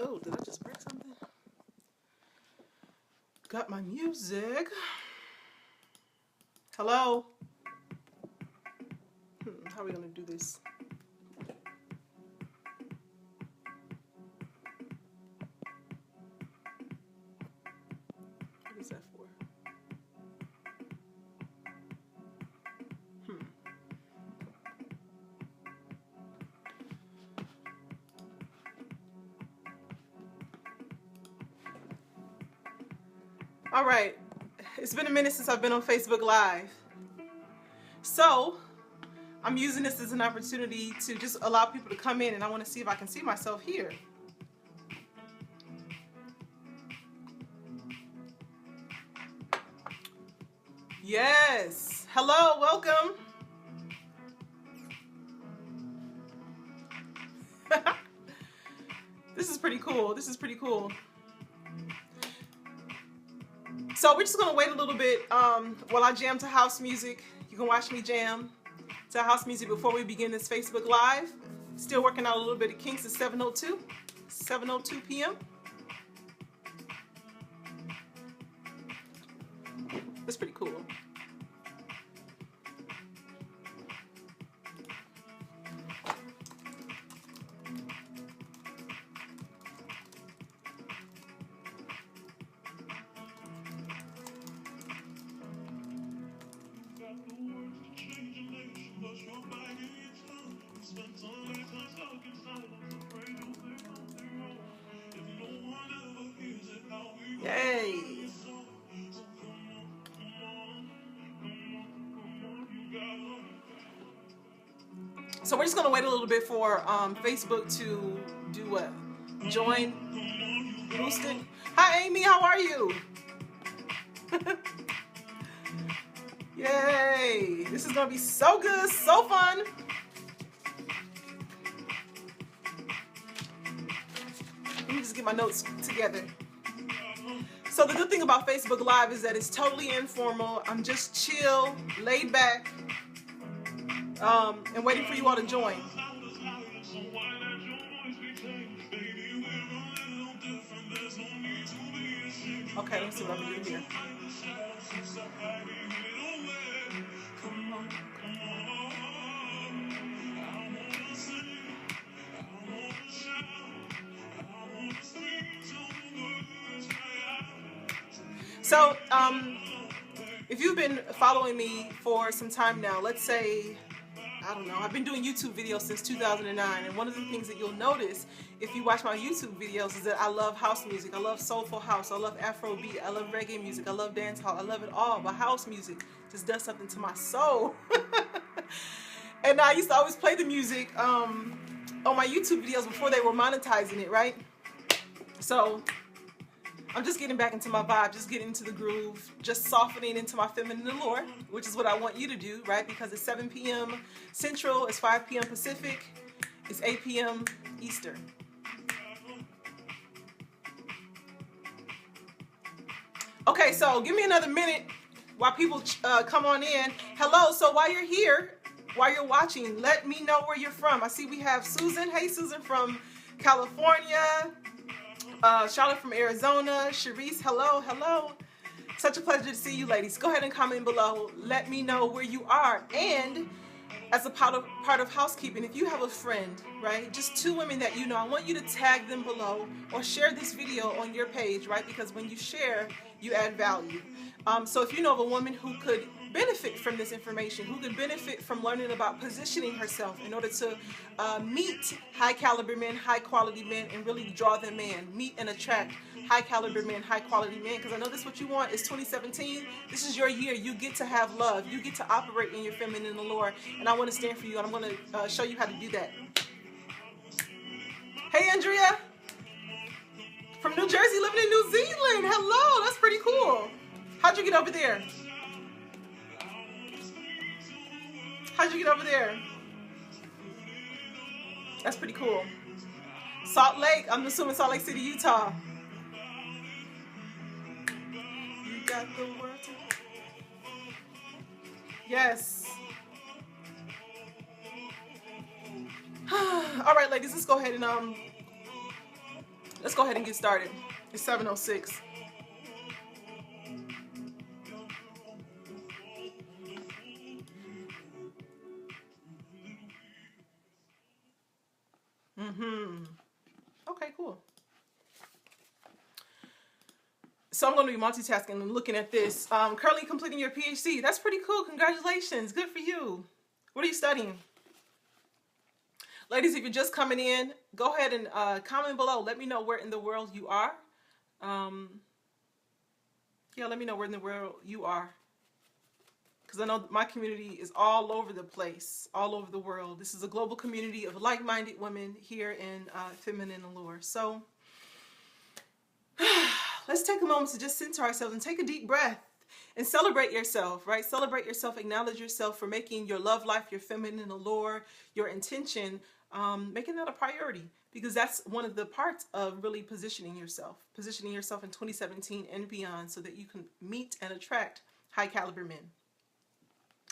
Oh, did I just break something? Got my music. Hello? How are we gonna do this? What is that for? All right, it's been a minute since I've been on Facebook Live. So, I'm using this as an opportunity to just allow people to come in, and I want to see if I can see myself here. Yes. Hello, welcome. This is pretty cool. This is pretty cool. So we're just going to wait a little bit while I jam to house music. You can watch me jam to house music before we begin this Facebook Live. Still working out a little bit of kinks at 7:02 p.m. That's pretty cool. Yay! So we're just gonna wait a little bit for Facebook to do what? Join, boost it. Hi Amy, how are you? Yay! This is gonna be so good, so fun. Let me just get my notes together. So the good thing about Facebook Live is that it's totally informal. I'm just chill, laid back, and waiting for you all to join. Okay, let's see what I'm doing here. So, if you've been following me for some time now, let's say, I don't know, I've been doing YouTube videos since 2009, and one of the things that you'll notice if you watch my YouTube videos is that I love house music. I love soulful house. I love Afrobeat. I love reggae music. I love dancehall. I love it all, but house music just does something to my soul. And I used to always play the music on my YouTube videos before they were monetizing it, right? So I'm just getting back into my vibe, just getting into the groove, just softening into my feminine allure, which is what I want you to do, right? Because it's 7 p.m. Central, it's 5 p.m. Pacific, it's 8 p.m. Eastern. Okay, so give me another minute while people come on in. Hello, so while you're here, while you're watching, let me know where you're from. I see we have Susan. Hey, Susan from California. Charlotte from Arizona. Sharice, hello, hello. Such a pleasure to see you ladies. Go ahead and comment below. Let me know where you are. And as a part of housekeeping, if you have a friend, right, just two women that you know, I want you to tag them below or share this video on your page, right? Because when you share, you add value. So if you know of a woman who could benefit from this information, who could benefit from learning about positioning herself in order to meet high caliber men, high quality men, and really draw them in, meet and attract high caliber men, high quality men, because I know this is what you want. It's 2017. This is your year. You get to have love. You get to operate in your feminine allure, and I want to stand for you, and I'm going to show you how to do that. Hey, Andrea. From New Jersey, living in New Zealand. Hello, that's pretty cool. How'd you get over there? How'd you get over there? That's pretty cool. Salt Lake, I'm assuming Salt Lake City, Utah. You got the word. Yes. All right, ladies, let's go ahead and Let's go ahead and get started. It's 7:06. Okay, cool. So I'm going to be multitasking and looking at this. Currently completing your PhD. That's pretty cool. Congratulations. Good for you. What are you studying? Ladies, if you're just coming in, go ahead and comment below. Let me know where in the world you are. Yeah, let me know where in the world you are. Because I know my community is all over the place, all over the world. This is a global community of like-minded women here in Feminine Allure. So let's take a moment to just center ourselves and take a deep breath and celebrate yourself, right? Celebrate yourself, acknowledge yourself for making your love life, your feminine allure, your intention, making that a priority, because that's one of the parts of really positioning yourself in 2017 and beyond, so that you can meet and attract high caliber men.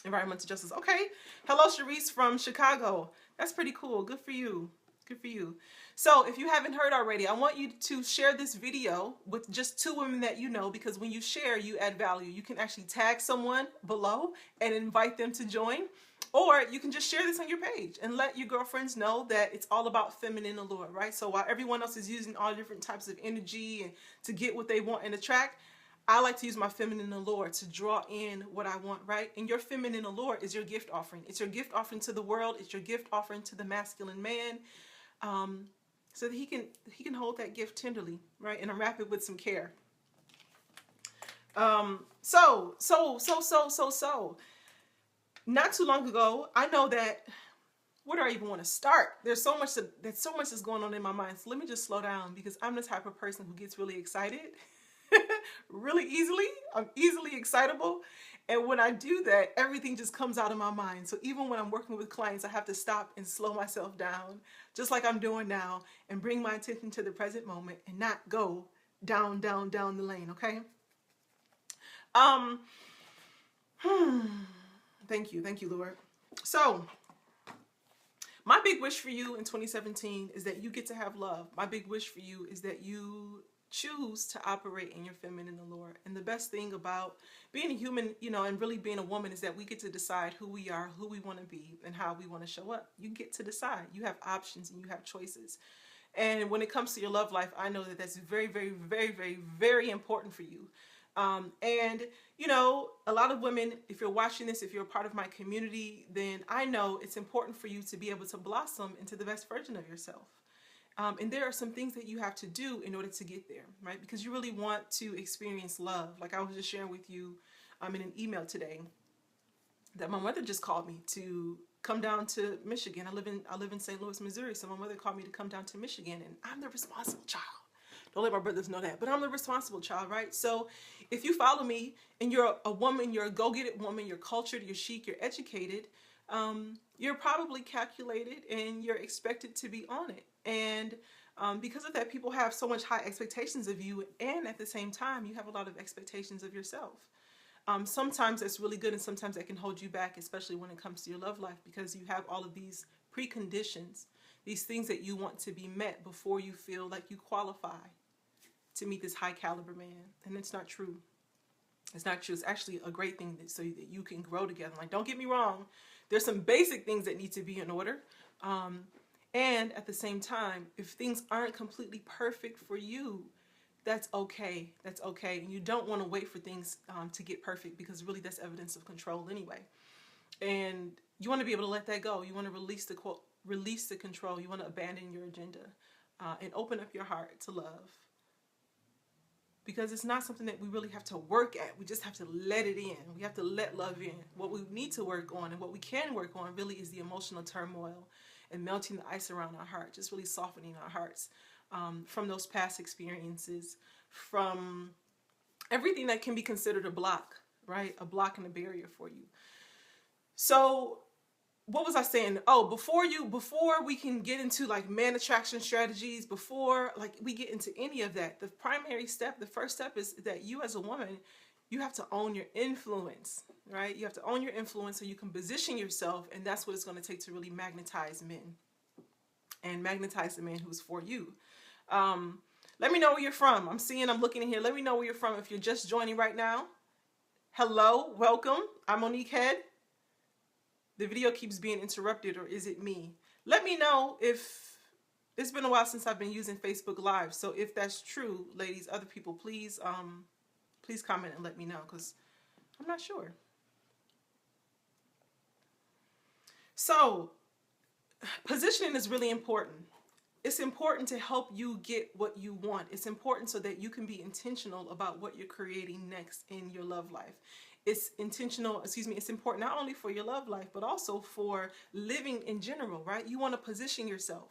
Environmental justice. Okay. Hello, Sharice from Chicago. That's pretty cool. Good for you. Good for you. So if you haven't heard already, I want you to share this video with just 2 women that you know, because when you share, you add value. You can actually tag someone below and invite them to join, or you can just share this on your page and let your girlfriends know that it's all about feminine allure, right? So while everyone else is using all different types of energy and to get what they want and attract, I like to use my feminine allure to draw in what I want, right? And your feminine allure is your gift offering. It's your gift offering to the world. It's your gift offering to the masculine man, so that he can hold that gift tenderly, right? And unwrap it with some care. So. Not too long ago, I know that. Where do I even want to start? There's so much that's going on in my mind. So let me just slow down, because I'm the type of person who gets really excited. Really easily. I'm easily excitable, and when I do that, everything just comes out of my mind. So even when I'm working with clients, I have to stop and slow myself down, just like I'm doing now, and bring my attention to the present moment and not go down the lane. Okay. Thank you, Lord. So my big wish for you in 2017 is that you get to have love. My big wish for you is that you choose to operate in your feminine allure. And the best thing about being a human, and really being a woman, is that we get to decide who we are, who we want to be, and how we want to show up. You get to decide. You have options and you have choices. And when it comes to your love life, I know that that's very, very, very, very, very important for you. And a lot of women, if you're watching this, if you're a part of my community, then I know it's important for you to be able to blossom into the best version of yourself. And there are some things that you have to do in order to get there, right? Because you really want to experience love. Like I was just sharing with you in an email today that my mother just called me to come down to Michigan. I live in St. Louis, Missouri. So my mother called me to come down to Michigan, and I'm the responsible child. Don't let my brothers know that, but I'm the responsible child, right? So if you follow me and you're a woman, you're a go-get-it woman, you're cultured, you're chic, you're educated, you're probably calculated and you're expected to be on it. And because of that, people have so much high expectations of you, and at the same time, you have a lot of expectations of yourself. Sometimes that's really good, and sometimes that can hold you back, especially when it comes to your love life, because you have all of these preconditions, these things that you want to be met before you feel like you qualify to meet this high caliber man. And it's not true. It's not true. It's actually a great thing so that you can grow together. Like, don't get me wrong. There's some basic things that need to be in order. And at the same time, if things aren't completely perfect for you, that's okay. That's okay. And you don't want to wait for things to get perfect, because really that's evidence of control anyway. And you want to be able to let that go. You want to release the control. You want to abandon your agenda and open up your heart to love. Because it's not something that we really have to work at. We just have to let it in. We have to let love in. What we need to work on, and what we can work on, really is the emotional turmoil and melting the ice around our heart, just really softening our hearts from those past experiences, from everything that can be considered a block, right? A block and a barrier for you. So what was I saying? Oh, before we can get into like man attraction strategies, before like we get into any of that, the primary step, the first step is that you as a woman, you have to own your influence, right? You have to own your influence so you can position yourself, and that's what it's going to take to really magnetize men and magnetize the man who's for you. Let me know where you're from. I'm looking in here. Let me know where you're from if you're just joining right now. Hello, welcome. I'm Monique Head. The video keeps being interrupted, or is it me? Let me know if it's been a while since I've been using Facebook Live. So if that's true, ladies, other people, please comment and let me know, because I'm not sure. So positioning is really important. It's important to help you get what you want. It's important so that you can be intentional about what you're creating next in your love life. It's important not only for your love life, but also for living in general, right? You want to position yourself.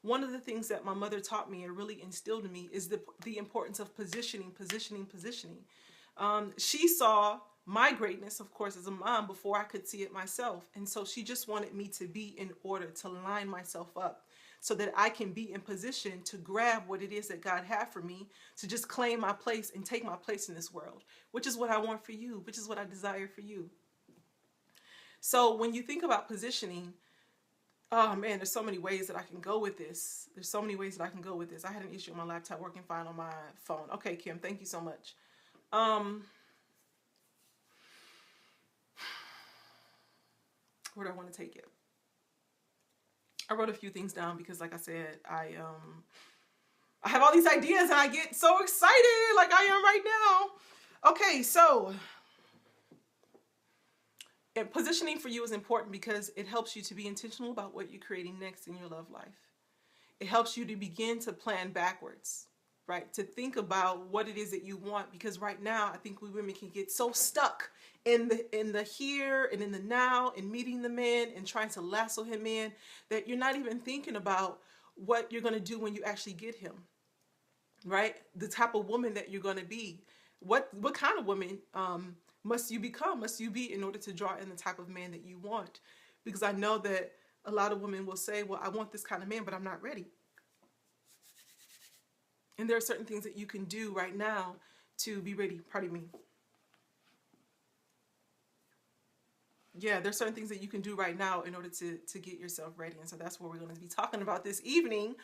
One of the things that my mother taught me and really instilled in me is the importance of positioning. She saw my greatness, of course, as a mom before I could see it myself. And so she just wanted me to be in order, to line myself up so that I can be in position to grab what it is that God had for me, to just claim my place and take my place in this world, which is what I want for you, which is what I desire for you. So when you think about positioning, oh man, there's so many ways that I can go with this. I had an issue with my laptop working fine on my phone. Okay, Kim, thank you so much. Where do I want to take it? I wrote a few things down because, like I said, I have all these ideas and I get so excited like I am right now. Okay, so positioning for you is important because it helps you to be intentional about what you're creating next in your love life. It helps you to begin to plan backwards, right? To think about what it is that you want, because right now I think we women can get so stuck in the here and in the now and meeting the man and trying to lasso him in that you're not even thinking about what you're going to do when you actually get him, right? The type of woman that you're going to be. What kind of woman must you become, must you be in order to draw in the type of man that you want? Because I know that a lot of women will say, well, I want this kind of man, but I'm not ready. And there are certain things that you can do right now to be ready. Pardon me. Yeah, there's certain things that you can do right now in order to get yourself ready. And so that's what we're going to be talking about this evening.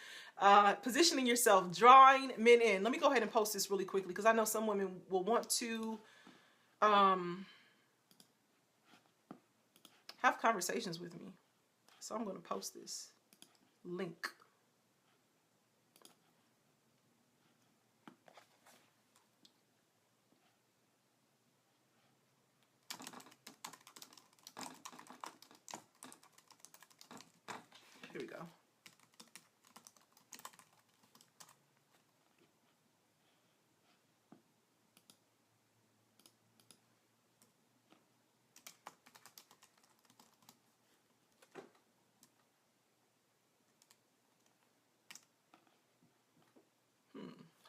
Positioning yourself, drawing men in. Let me go ahead and post this really quickly because I know some women will want to have conversations with me. So I'm going to post this link. Here we go.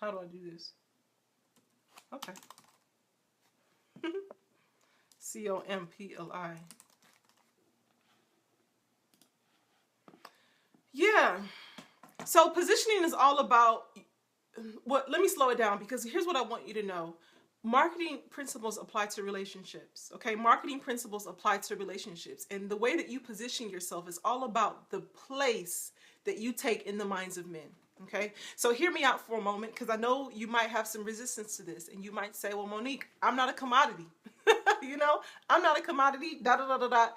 How do I do this? Okay. COMPLI. Yeah. So positioning is all about let me slow it down because here's what I want you to know. Marketing principles apply to relationships. Okay, marketing principles apply to relationships. And the way that you position yourself is all about the place that you take in the minds of men. Okay, so hear me out for a moment because I know you might have some resistance to this and you might say, well, Monique, I'm not a commodity. You know, I'm not a commodity, da da da da da.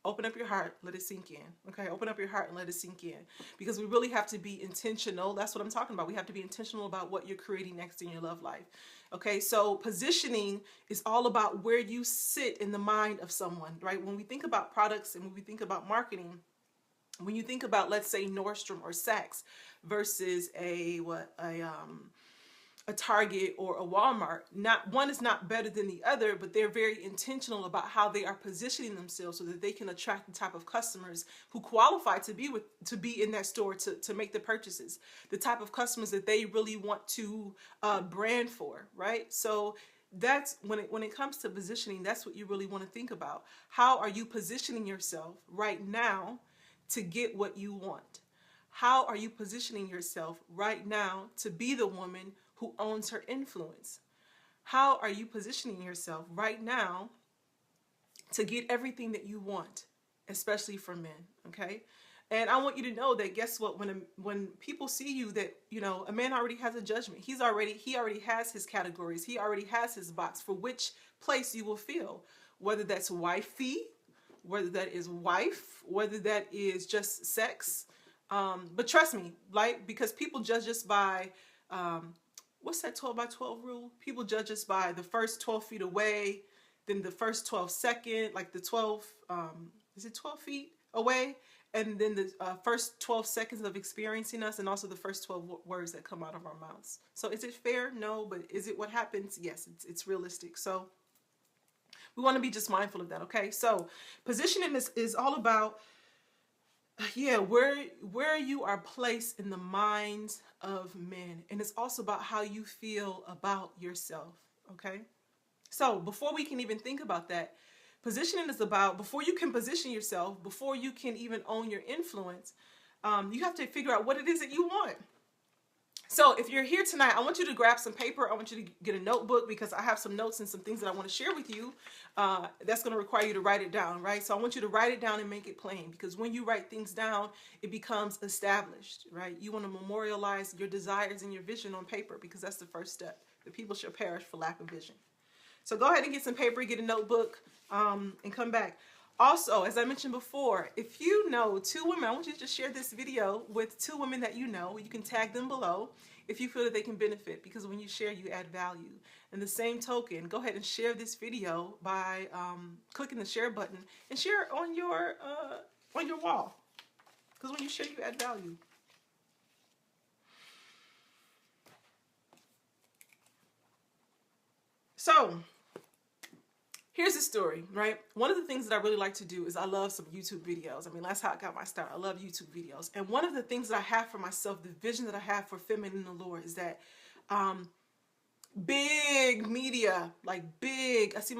Open up your heart, let it sink in. Okay, open up your heart and let it sink in. Because we really have to be intentional. That's what I'm talking about. We have to be intentional about what you're creating next in your love life. Okay, so positioning is all about where you sit in the mind of someone, right? When we think about products and when we think about marketing, when you think about, let's say, Nordstrom or Saks versus a Target or a Walmart, not one is not better than the other, but they're very intentional about how they are positioning themselves so that they can attract the type of customers who qualify to be in that store to make the purchases, the type of customers that they really want to brand for, right? So that's when it comes to positioning, that's what you really want to think about. How are you positioning yourself right now to get what you want? How are you positioning yourself right now to be the woman who owns her influence? How are you positioning yourself right now to get everything that you want, especially for men, okay? And I want you to know that, guess what, when people see you, that, you know, a man already has a judgment. He already has his categories. He already has his box for which place you will feel, whether that's wifey, whether that is wife, whether that is just sex. But trust me, like, because people judge us by, what's that 12 by 12 rule? People judge us by the first 12 feet away, then the first 12 second, like the 12, is it 12 feet away? And then the first 12 seconds of experiencing us, and also the first 12 words that come out of our mouths. So is it fair? No. But is it what happens? Yes, it's realistic. So we want to be just mindful of that, okay? So positioning is all about, yeah, where you are placed in the minds of men. And it's also about how you feel about yourself, okay? So before we can even think about that, positioning is about, before you can position yourself, before you can even own your influence, you have to figure out what it is that you want. So if you're here tonight, I want you to grab some paper. I want you to get a notebook, because I have some notes and some things that I want to share with you. That's going to require you to write it down, right? So I want you to write it down and make it plain, because when you write things down, it becomes established, right? You want to memorialize your desires and your vision on paper, because that's the first step. The people shall perish for lack of vision. So go ahead and get some paper, get a notebook, and come back. Also, as I mentioned before, if you know 2 women, I want you to just share this video with 2 women that you know. You can tag them below if you feel that they can benefit, because when you share, you add value. And the same token, go ahead and share this video by clicking the share button, and share it on your wall, because when you share, you add value. So here's the story, right? One of the things that I really like to do is I love some YouTube videos. I mean, that's how I got my start. I love YouTube videos. And one of the things that I have for myself, the vision that I have for feminine allure, is that big media, like big, I see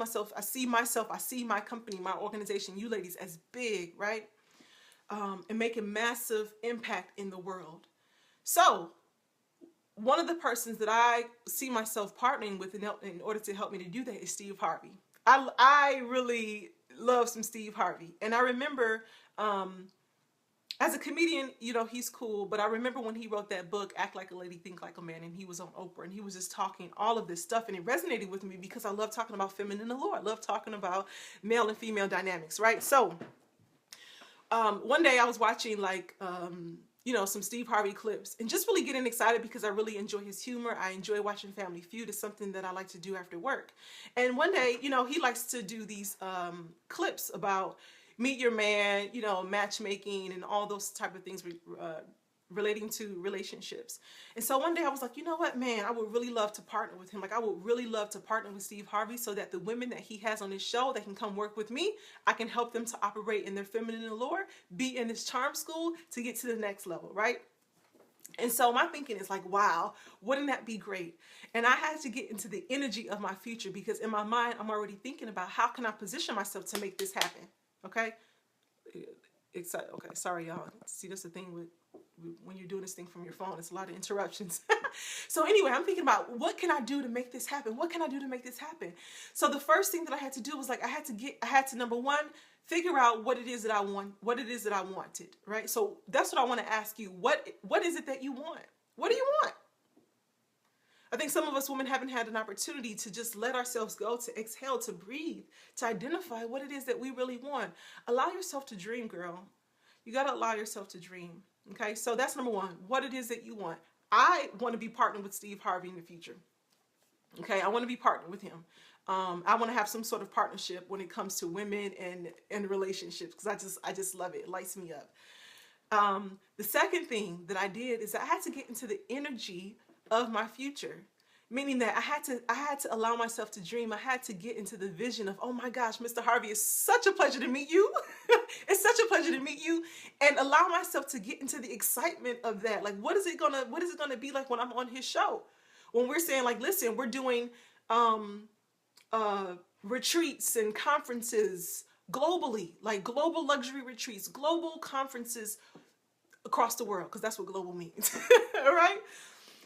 my company, my organization, you ladies, as big, right? And making massive impact in the world. So one of the persons that I see myself partnering with in order to help me to do that is Steve Harvey. I really love some Steve Harvey. And I remember, as a comedian, you know, he's cool. But I remember when he wrote that book, Act Like a Lady, Think Like a Man, and he was on Oprah, and he was just talking all of this stuff. And it resonated with me, because I love talking about feminine allure. I love talking about male and female dynamics, right? So one day I was watching, like, you know, some Steve Harvey clips, and just really getting excited, because I really enjoy his humor. I enjoy watching Family Feud. It's something that I like to do after work. And one day, you know, he likes to do these clips about meet your man, you know, matchmaking and all those type of things relating to relationships. And so one day I was like, you know what, man, I would really love to partner with him. Like, I would really love to partner with Steve Harvey, so that the women that he has on his show that can come work with me, I can help them to operate in their feminine allure, be in this charm school to get to the next level, right? And so my thinking is like, wow, wouldn't that be great? And I had to get into the energy of my future, because in my mind, I'm already thinking about how can I position myself to make this happen, okay? Okay, sorry, y'all. See, that's the thing with when you're doing this thing from your phone, it's a lot of interruptions. So anyway, I'm thinking about, what can I do to make this happen? What can I do to make this happen? So the first thing that I had to do was, like, I had to number one, figure out what it is that I want, what it is that I wanted, right? So that's what I want to ask you. What is it that you want? What do you want? I think some of us women haven't had an opportunity to just let ourselves go, to exhale, to breathe, to identify what it is that we really want. Allow yourself to dream, girl. You got to allow yourself to dream. Okay, so that's number one, what it is that you want. I want to be partnered with Steve Harvey in the future. Okay, I want to be partnered with him. I want to have some sort of partnership when it comes to women and relationships, because I just love it. It lights me up. The second thing that I did is I had to get into the energy of my future. Meaning that I had to allow myself to dream. I had to get into the vision of, oh my gosh, Mr. Harvey, it's such a pleasure to meet you. It's such a pleasure to meet you. And allow myself to get into the excitement of that. Like, what is it gonna be like when I'm on his show? When we're saying, like, listen, we're doing retreats and conferences globally, like global luxury retreats, global conferences across the world, because that's what global means. All right,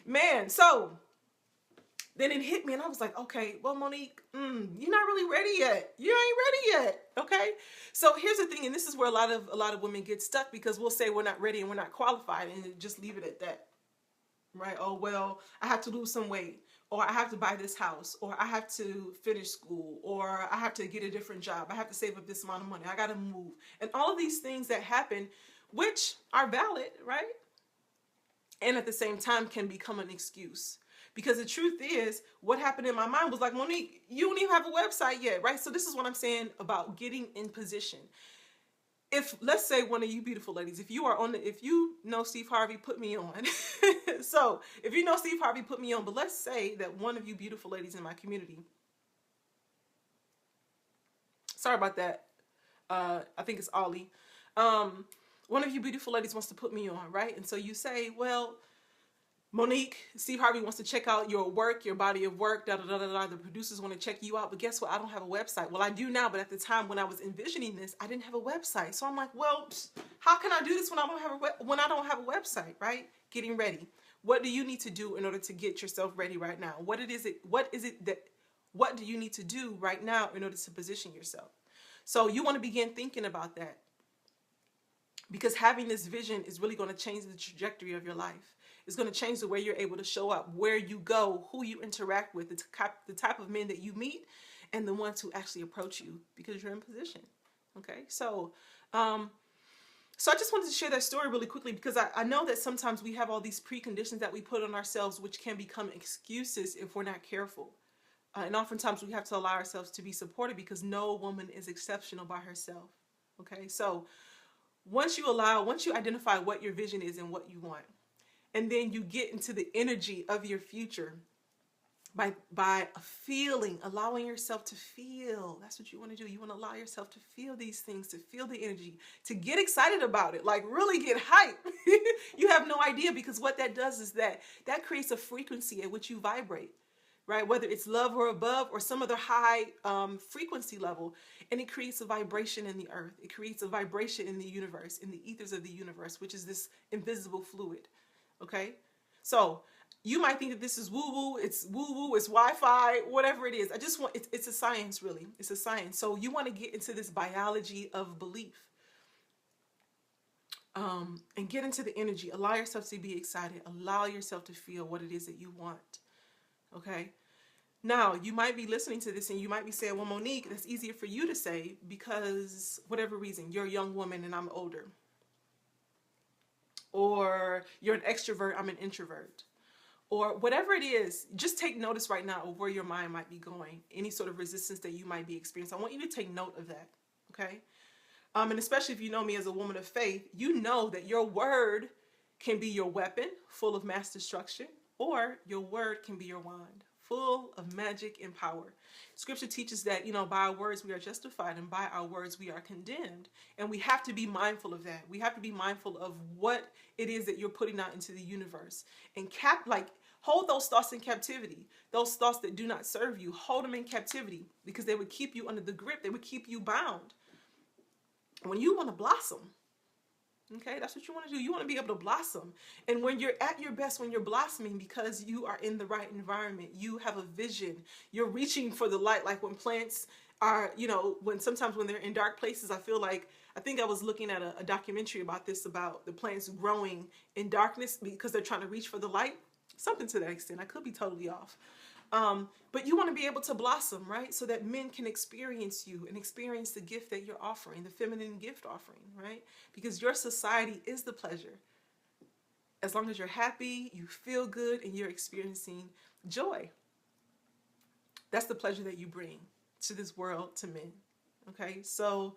man. So then it hit me, and I was like, okay, well, Monique, you're not really ready yet. You ain't ready yet. Okay. So here's the thing, and this is where a lot of women get stuck, because we'll say we're not ready and we're not qualified, and just leave it at that. Right? Oh, well, I have to lose some weight, or I have to buy this house, or I have to finish school, or I have to get a different job. I have to save up this amount of money. I got to move. And all of these things that happen, which are valid, right? And at the same time can become an excuse. Because the truth is, what happened in my mind was like, Monique, you don't even have a website yet, right? So this is what I'm saying about getting in position. If, let's say, one of you beautiful ladies, if you know Steve Harvey, put me on. So if you know Steve Harvey, put me on. But let's say that one of you beautiful ladies in my community, sorry about that, I think it's Ollie. One of you beautiful ladies wants to put me on, right? And so you say, well, Monique, Steve Harvey wants to check out your work, your body of work, da da da da da. The producers want to check you out, but guess what? I don't have a website. Well, I do now, but at the time when I was envisioning this, I didn't have a website. So I'm like, well, how can I do this when I don't have a website, right? Getting ready. What do you need to do in order to get yourself ready right now? What do you need to do right now in order to position yourself? So you want to begin thinking about that, because having this vision is really going to change the trajectory of your life. It's going to change the way you're able to show up, where you go, who you interact with, the type of men that you meet, and the ones who actually approach you, because you're in position. Okay, so I just wanted to share that story really quickly, because I know that sometimes we have all these preconditions that we put on ourselves, which can become excuses if we're not careful. And oftentimes we have to allow ourselves to be supported, because no woman is exceptional by herself. Okay, so once you identify what your vision is and what you want, and then you get into the energy of your future by feeling, allowing yourself to feel. That's what you want to do. You want to allow yourself to feel these things, to feel the energy, to get excited about it, like really get hype. You have no idea, because what that does is that creates a frequency at which you vibrate, right? Whether it's love or above or some other high frequency level, and it creates a vibration in the earth. It creates a vibration in the universe, in the ethers of the universe, which is this invisible fluid. Okay, so you might think that this is woo-woo, it's Wi-Fi, whatever it is. It's a science, really. It's a science. So you want to get into this biology of belief, and get into the energy. Allow yourself to be excited. Allow yourself to feel what it is that you want. Okay. Now, you might be listening to this and you might be saying, well, Monique, that's easier for you to say because whatever reason, you're a young woman and I'm older. Or you're an extrovert, I'm an introvert. Or whatever it is, just take notice right now of where your mind might be going. Any sort of resistance that you might be experiencing. I want you to take note of that, okay? And especially if you know me as a woman of faith, you know that your word can be your weapon, full of mass destruction, or your word can be your wand, full of magic and power. Scripture teaches that, by our words we are justified, and by our words we are condemned. And we have to be mindful of that. We have to be mindful of what it is that you're putting out into the universe. And hold those thoughts in captivity. Those thoughts that do not serve you, hold them in captivity, because they would keep you under the grip. They would keep you bound. When you want to blossom, okay, that's what you want to do. You want to be able to blossom. And when you're at your best, when you're blossoming, because you are in the right environment, you have a vision, you're reaching for the light. Like when plants are, sometimes when they're in dark places, I think I was looking at a documentary about this, about the plants growing in darkness because they're trying to reach for the light. Something to that extent. I could be totally off. But you want to be able to blossom, right? So that men can experience you and experience the gift that you're offering, the feminine gift offering, right? Because your society is the pleasure. As long as you're happy, you feel good, and you're experiencing joy. That's the pleasure that you bring to this world, to men. Okay? So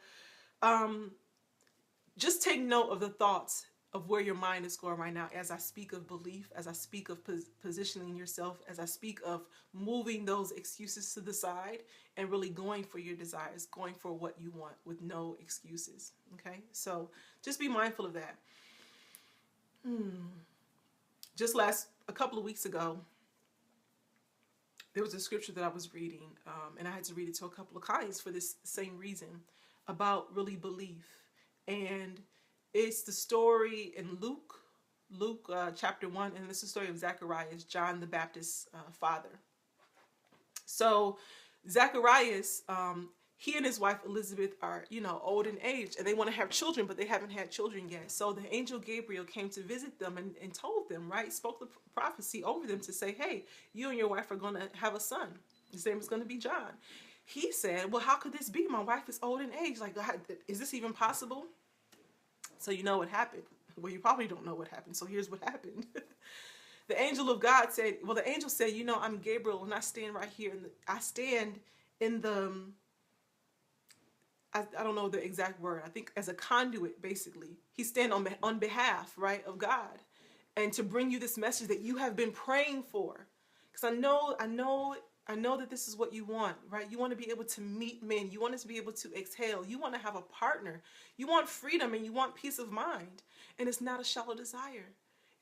just take note of the thoughts of where your mind is going right now as I speak of belief, as I speak of positioning yourself, as I speak of moving those excuses to the side and really going for your desires, going for what you want with no excuses. Okay? So just be mindful of that. Just a couple of weeks ago, there was a scripture that I was reading, and I had to read it to a couple of clients for this same reason, about really belief. And it's the story in Luke chapter 1, and it's the story of Zacharias, John the Baptist's father. So Zacharias, he and his wife Elizabeth are, old in age, and they want to have children, but they haven't had children yet. So the angel Gabriel came to visit them and told them, right, spoke the prophecy over them to say, hey, you and your wife are going to have a son. His name is going to be John. He said, well, how could this be? My wife is old in age. Like, is this even possible? So you know what happened. Well, you probably don't know what happened. So here's what happened. The angel of God said, well, the angel said, I'm Gabriel, and I stand right here. I stand in the, I don't know the exact word. I think as a conduit, basically. He stand on behalf, right, of God. And to bring you this message that you have been praying for. Because I know that this is what you want, right? You want to be able to meet men. You want us to be able to exhale. You want to have a partner. You want freedom and you want peace of mind. And it's not a shallow desire.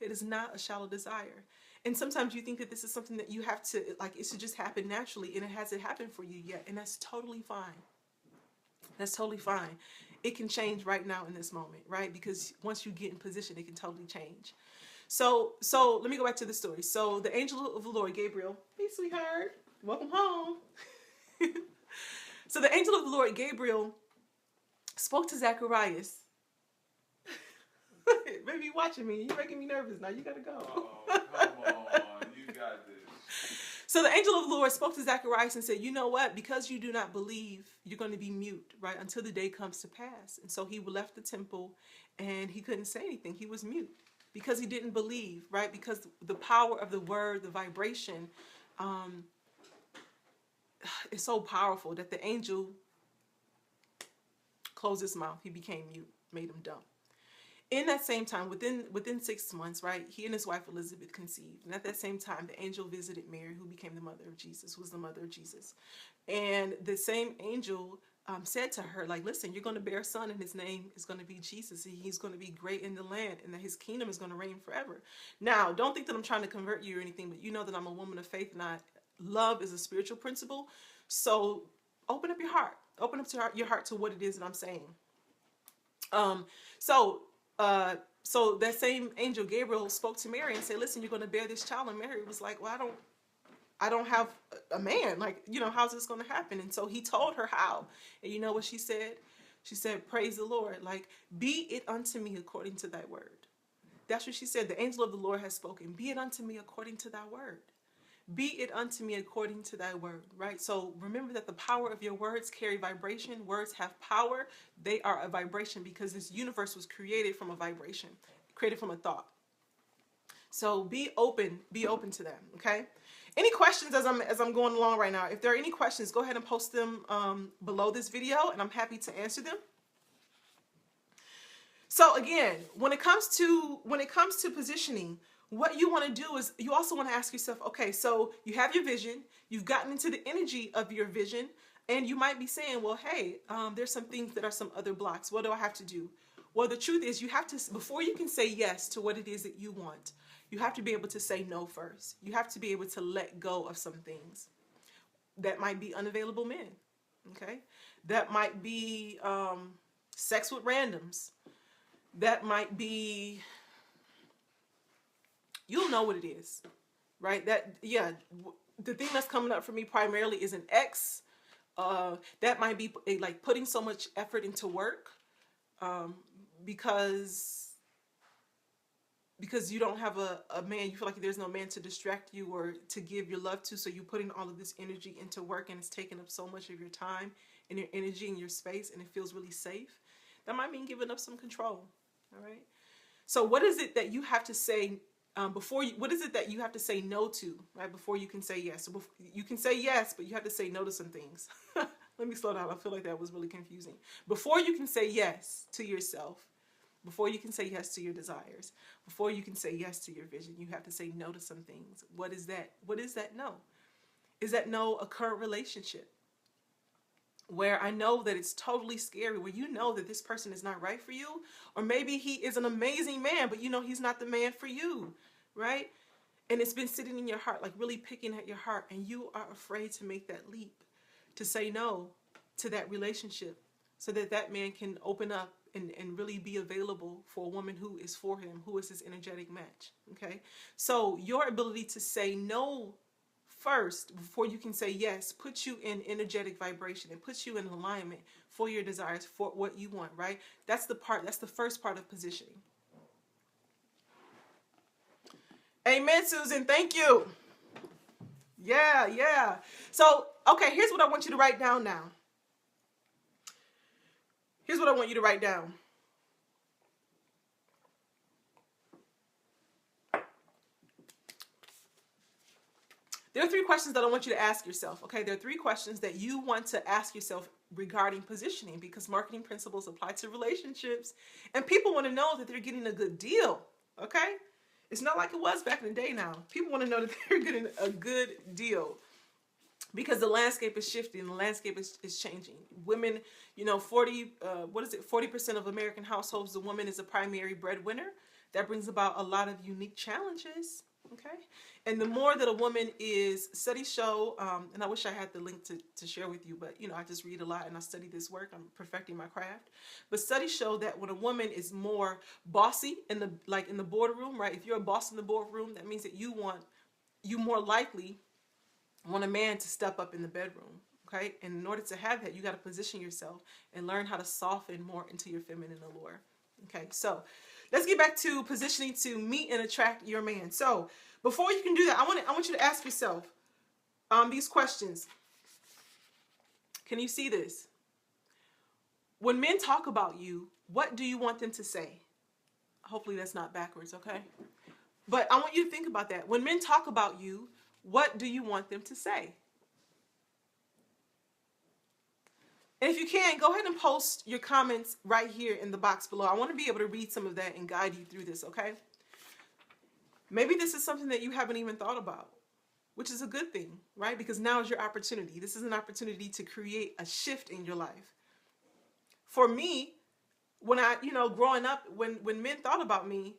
It is not a shallow desire. And sometimes you think that this is something that you have to, like, it should just happen naturally, and it hasn't happened for you yet. And that's totally fine. That's totally fine. It can change right now in this moment, right? Because once you get in position, it can totally change. So let me go back to the story. So the angel of the Lord, Gabriel, hey, sweetheart, welcome home. So the angel of the Lord, Gabriel, spoke to Zacharias. Baby, you watching me. You're making me nervous now. You got to go. Oh, come on. You got this. So the angel of the Lord spoke to Zacharias and said, you know what? Because you do not believe, you're going to be mute, right? Until the day comes to pass. And so he left the temple and he couldn't say anything. He was mute because he didn't believe, right? Because the power of the word, the vibration, is so powerful that the angel closed his mouth. He became mute, made him dumb. In that same time, within 6 months, right, he and his wife Elizabeth conceived. And at that same time, the angel visited Mary, who became the mother of Jesus, who was the mother of Jesus. And the same angel said to her, like, listen, you're going to bear a son, and his name is going to be Jesus. He's going to be great in the land, and that his kingdom is going to reign forever. Now, don't think that I'm trying to convert you or anything, but you know that I'm a woman of faith, and love is a spiritual principle. So open up your heart. Open up your heart to what it is that I'm saying. So that same angel Gabriel spoke to Mary and said, listen, you're going to bear this child. And Mary was like, well, I don't have a man. Like, how's this going to happen? And so he told her how. And you know what she said? She said, praise the Lord. Like, be it unto me according to thy word. That's what she said. The angel of the Lord has spoken. Be it unto me according to thy word. Be it unto me according to thy word, right? So remember that the power of your words carry vibration. Words have power. They are a vibration because this universe was created from a vibration, created from a thought. So be open to them, okay? Any questions as I'm going along right now? If there are any questions, go ahead and post them below this video, and I'm happy to answer them. So again, when it comes to positioning, what you want to do is you also want to ask yourself, okay, so you have your vision, you've gotten into the energy of your vision, and you might be saying, well, hey, there's some things that are some other blocks. What do I have to do? Well, the truth is you have to, before you can say yes to what it is that you want, you have to be able to say no first. You have to be able to let go of some things. That might be unavailable men, okay? That might be sex with randoms. That might be... You'll know what it is, right? The thing that's coming up for me primarily is an ex. That might be like putting so much effort into work because you don't have a man. You feel like there's no man to distract you or to give your love to. So you're putting all of this energy into work, and it's taking up so much of your time and your energy and your space, and it feels really safe. That might mean giving up some control. All right. So what is it that you have to say? What is it that you have to say no to, right, before you can say yes? So you can say yes, but you have to say no to some things. Let me slow down. I feel like that was really confusing. Before you can say yes to yourself, before you can say yes to your desires, before you can say yes to your vision, you have to say no to some things. What is that? What is that no? Is that no a current relationship where I know that it's totally scary, where you know that this person is not right for you, or maybe he is an amazing man, but you know he's not the man for you, right? And it's been sitting in your heart, like really picking at your heart, and you are afraid to make that leap, to say no to that relationship so that that man can open up and really be available for a woman who is for him, who is his energetic match, okay? So your ability to say no first, before you can say yes, puts you in energetic vibration. It puts you in alignment for your desires, for what you want, right? That's the first part of positioning. Amen, Susan. Thank you. Yeah, yeah. So, okay, here's what I want you to write down now. Here's what I want you to write down. There are 3 questions that I want you to ask yourself, okay? There are 3 questions that you want to ask yourself regarding positioning, because marketing principles apply to relationships, and people want to know that they're getting a good deal, okay? It's not like it was back in the day now. People want to know that they're getting a good deal, because the landscape is shifting, the landscape is changing. Women, 40% of American households, the woman is a primary breadwinner. That brings about a lot of unique challenges, okay? And the more that a woman is, studies show, and I wish I had the link to share with you, but I just read a lot and I study this work. I'm perfecting my craft. But studies show that when a woman is more bossy in the boardroom, right? If you're a boss in the boardroom, that means that you more likely want a man to step up in the bedroom, okay? And in order to have that, you got to position yourself and learn how to soften more into your feminine allure, okay? So let's get back to positioning to meet and attract your man. So before you can do that, I want you to ask yourself these questions. Can you see this? When men talk about you, what do you want them to say? Hopefully that's not backwards, okay? But I want you to think about that. When men talk about you, what do you want them to say? And if you can, go ahead and post your comments right here in the box below. I want to be able to read some of that and guide you through this, okay? Maybe this is something that you haven't even thought about, which is a good thing, right? Because now is your opportunity. This is an opportunity to create a shift in your life. For me, when I, growing up, when men thought about me,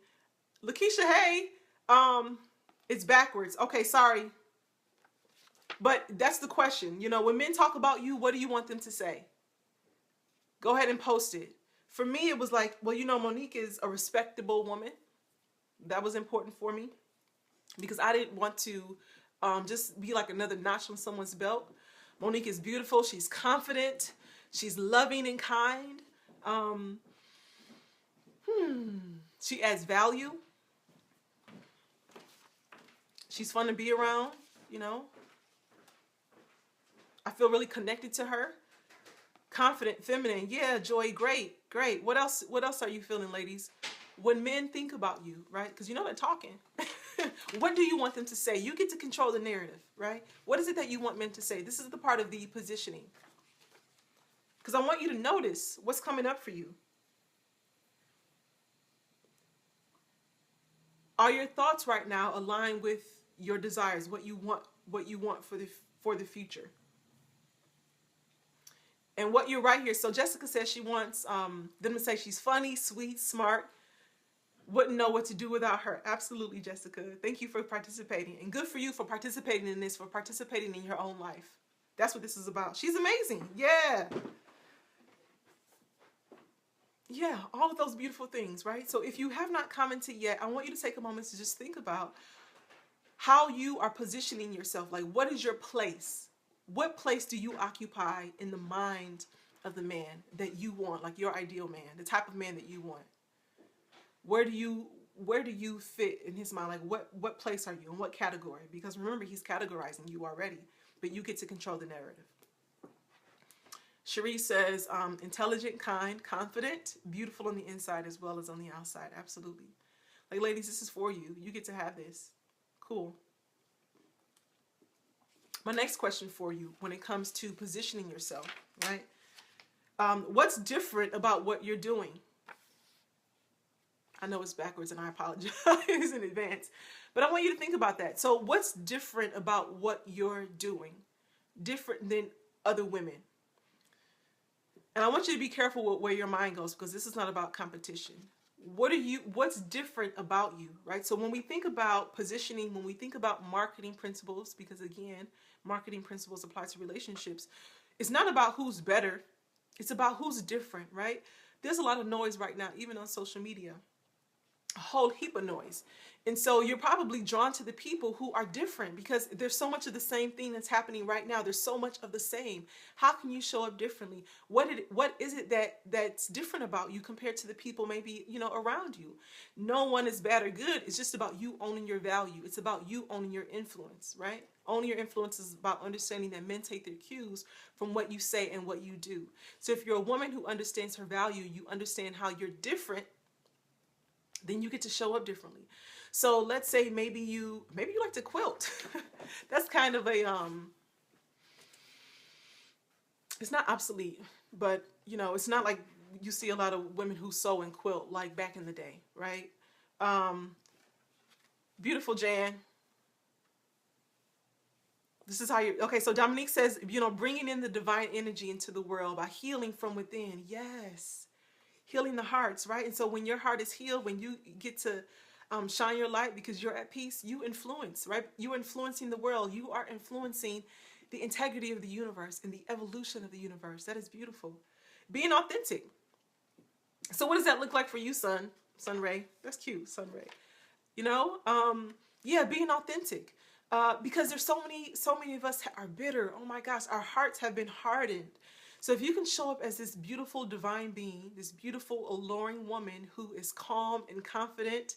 Lakeisha, hey, it's backwards. Okay, sorry. But that's the question. When men talk about you, what do you want them to say? Go ahead and post it. For me, it was like, well, Monique is a respectable woman. That was important for me because I didn't want to just be like another notch on someone's belt. Monique is beautiful. She's confident. She's loving and kind. She adds value. She's fun to be around, I feel really connected to her. Confident, feminine. Yeah, Joy, great. What else are you feeling, ladies? When men think about you, right? Because they're talking. What do you want them to say? You get to control the narrative, right? What is it that you want men to say? This is the part of the positioning. Because I want you to notice what's coming up for you. Are your thoughts right now aligned with your desires, what you want for the future? And what you're right here. So Jessica says she wants them to say she's funny, sweet, smart, wouldn't know what to do without her. Absolutely, Jessica. Thank you for participating. And good for you for participating in this, for participating in your own life. That's what this is about. She's amazing. Yeah. Yeah, all of those beautiful things, right? So if you have not commented yet, I want you to take a moment to just think about how you are positioning yourself. Like, what is your place? What place do you occupy in the mind of the man that you want, like your ideal man, the type of man that you want? Where do you fit in his mind? Like, what place are you in? What category? Because remember, he's categorizing you already, but you get to control the narrative. Cherie says, intelligent, kind, confident, beautiful on the inside as well as on the outside. Absolutely. Like, ladies, this is for you. You get to have this. Cool. My next question for you when it comes to positioning yourself, right? What's different about what you're doing? I know it's backwards and I apologize in advance, but I want you to think about that. So what's different about what you're doing? Different than other women? And I want you to be careful with where your mind goes, because this is not about competition. What's different about you, right? So when we think about positioning, when we think about marketing principles, because again, marketing principles apply to relationships, it's not about who's better. It's about who's different, right? There's a lot of noise right now, even on social media. a whole heap of noise. And so you're probably drawn to the people who are different because there's so much of the same thing that's happening right now. There's so much of the same. How can you show up differently? What is it that's different about you compared to the people maybe, around you? No one is bad or good. It's just about you owning your value. It's about you owning your influence, right? Owning your influence is about understanding that men take their cues from what you say and what you do. So if you're a woman who understands her value, you understand how you're different, then you get to show up differently. So let's say maybe you like to quilt. That's kind of a it's not obsolete, but it's not like you see a lot of women who sew and quilt like back in the day, right? Beautiful Jan. This is how you, okay, so Dominique says, bringing in the divine energy into the world by healing from within. Yes. Healing the hearts, right? And so when your heart is healed, when you get to shine your light because you're at peace, you influence, right? You're influencing the world. You are influencing the integrity of the universe and the evolution of the universe. That is beautiful. Being authentic. So what does that look like for you, Sun Ray? That's cute, Sun Ray. Yeah, being authentic. Because there's so many of us are bitter. Oh my gosh, our hearts have been hardened. So if you can show up as this beautiful divine being, this beautiful alluring woman who is calm and confident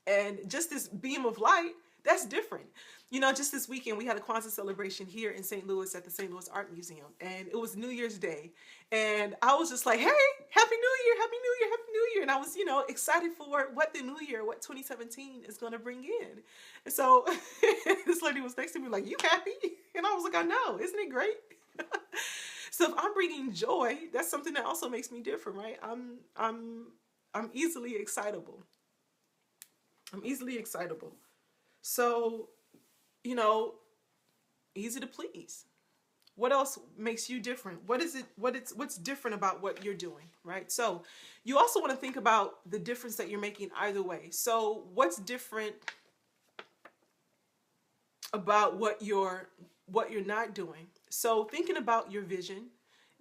and just this beam of light, that's different. Just this weekend we had a Kwanzaa celebration here in St. Louis at the St. Louis Art Museum, and it was New Year's Day. And I was just like, hey, Happy New Year, Happy New Year, Happy New Year. And I was, excited for what the new year, what 2017 is going to bring in. And so this lady was next to me like, you happy? And I was like, I know, isn't it great? So if I'm bringing joy, that's something that also makes me different, right? I'm easily excitable. I'm easily excitable. So, easy to please. What else makes you different? What's different about what you're doing, right? So you also want to think about the difference that you're making either way. So what's different about what you're not doing? So thinking about your vision,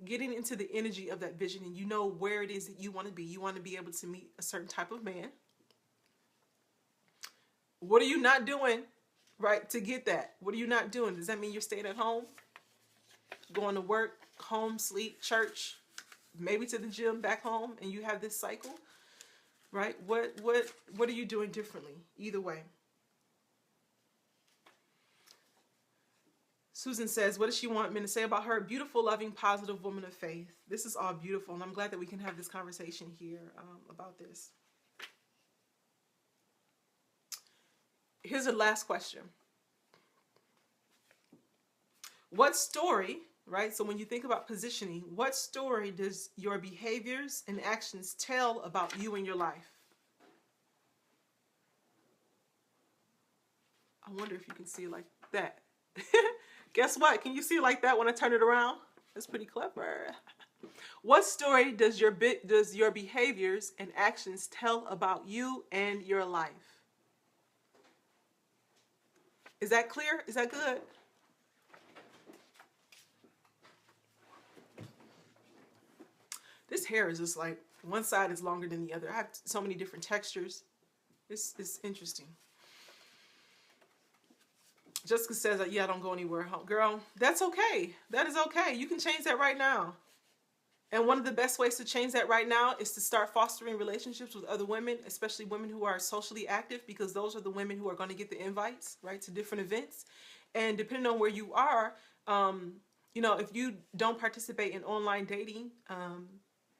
getting into the energy of that vision, and where it is that you want to be. You want to be able to meet a certain type of man. What are you not doing, right, to get that? What are you not doing? Does that mean you're staying at home? Going to work, home, sleep, church, maybe to the gym, back home, and you have this cycle, right? What are you doing differently? Either way. Susan says, what does she want men to say about her? Beautiful, loving, positive woman of faith. This is all beautiful, and I'm glad that we can have this conversation here about this. Here's the last question. What story, right? So when you think about positioning, what story does your behaviors and actions tell about you and your life? I wonder if you can see it like that. Guess what? Can you see it like that when I turn it around? That's pretty clever. What story does your behaviors and actions tell about you and your life? Is that clear? Is that good? This hair is just like, one side is longer than the other. I have so many different textures. It's interesting. Jessica says, yeah, I don't go anywhere. Girl, that's okay. That is okay. You can change that right now. And one of the best ways to change that right now is to start fostering relationships with other women, especially women who are socially active, because those are the women who are going to get the invites, right, to different events. And depending on where you are, if you don't participate in online dating,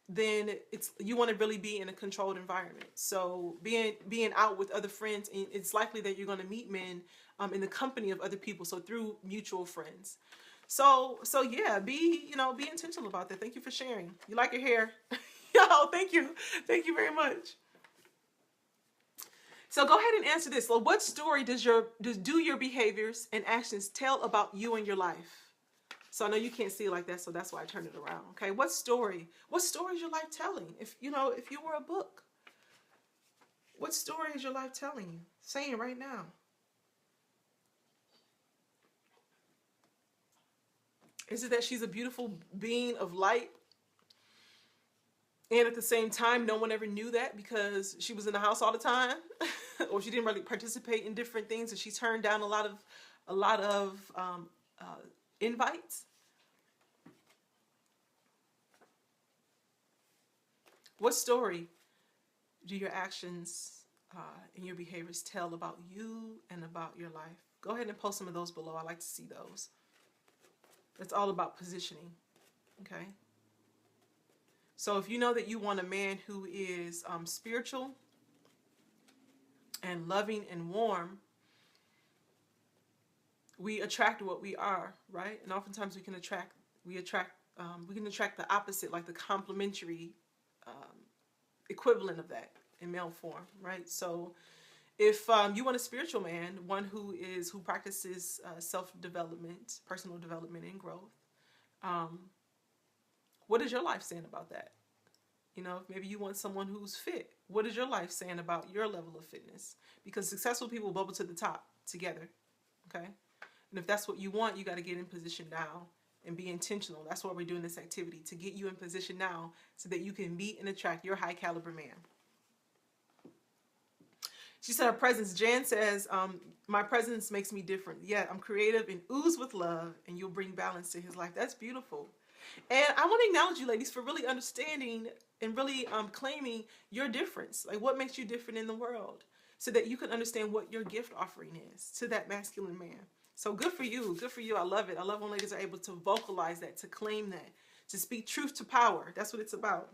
then you want to really be in a controlled environment. So being out with other friends, it's likely that you're going to meet men in the company of other people. So through mutual friends. So yeah, be intentional about that. Thank you for sharing. You like your hair? Yo, thank you very much. So go ahead and answer this. So what story do your behaviors and actions tell about you and your life? So I know you can't see it like that, so that's why I turned it around. Okay, what story is your life telling? If you were a book, what story is your life telling you? Saying right now. Is it that she's a beautiful being of light And at the same time, no one ever knew that because she was in the house all the time, or she didn't really participate in different things, and she turned down a lot of invites. What story do your actions and your behaviors tell about you and about your life? Go ahead and post some of those below. I like to see those. It's all about positioning. Okay. So if you know that you want a man who is spiritual and loving and warm, we attract what we are, right? And oftentimes we can attract the opposite, like the complementary equivalent of that in male form, right? So if you want a spiritual man, one who practices self-development, personal development, and growth, what is your life saying about that? You know, maybe you want someone who's fit. What is your life saying about your level of fitness? Because successful people bubble to the top together, okay? And if that's what you want, you got to get in position now and be intentional. That's why we're doing this activity, to get you in position now so that you can meet and attract your high caliber man. She said her presence. Jan says, my presence makes me different. Yeah, I'm creative and ooze with love, and you'll bring balance to his life. That's beautiful. And I want to acknowledge you, ladies, for really understanding and really claiming your difference. Like, what makes you different in the world, so that you can understand what your gift offering is to that masculine man. So good for you. Good for you. I love it. I love when ladies are able to vocalize that, to claim that, to speak truth to power. That's what it's about.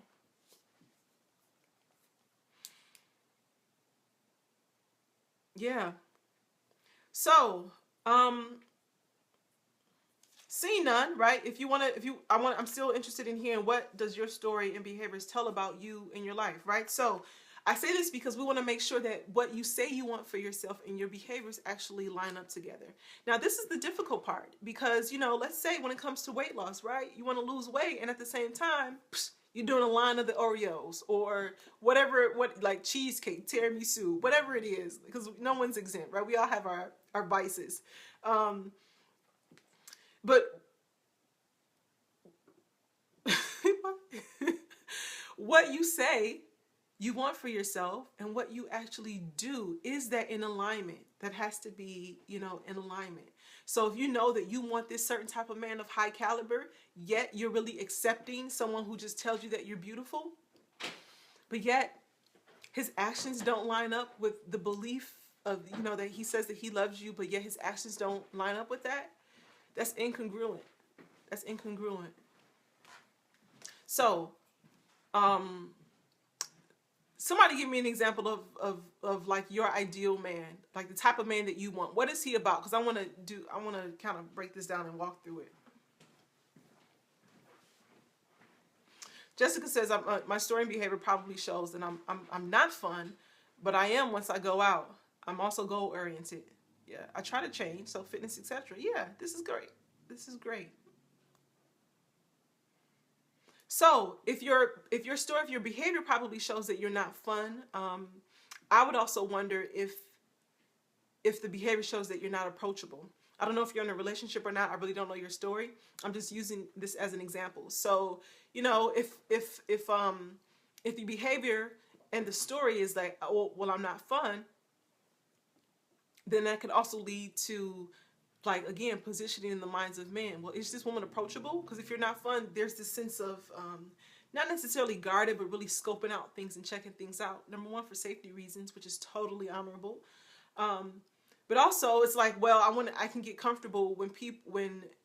Yeah. So, see none, right? I'm still interested in hearing what does your story and behaviors tell about you in your life, right? So I say this because we want to make sure that what you say you want for yourself and your behaviors actually line up together. Now, this is the difficult part because, you know, let's say when it comes to weight loss, right? You want to lose weight, and at the same time, you're doing a line of the Oreos or whatever, like cheesecake, tiramisu, whatever it is, because no one's exempt, right? We all have our vices. But what you say you want for yourself and what you actually do, is that in alignment? That has to be, you know, in alignment. So if you know that you want this certain type of man of high caliber, yet you're really accepting someone who just tells you that you're beautiful, but yet his actions don't line up with the belief of, you know, that he says that he loves you, but yet his actions don't line up with that, that's incongruent. That's incongruent. So, somebody give me an example of like your ideal man, like the type of man that you want. What is he about? Because I want to kind of break this down and walk through it. Jessica says, my story and behavior probably shows that I'm not fun, but I am once I go out. I'm also goal oriented. Yeah, I try to change, so fitness, etc. Yeah, this is great. This is great. So if your behavior probably shows that you're not fun, I would also wonder if the behavior shows that you're not approachable. I don't know if you're in a relationship or not. I really don't know your story. I'm just using this as an example. So, you know, if the behavior and the story is like, oh, well, I'm not fun, then that could also lead to, like, again, positioning in the minds of men. Well, is this woman approachable? Because if you're not fun, there's this sense of not necessarily guarded, but really scoping out things and checking things out. Number one, for safety reasons, which is totally honorable. But also, it's like, well, I can get comfortable when people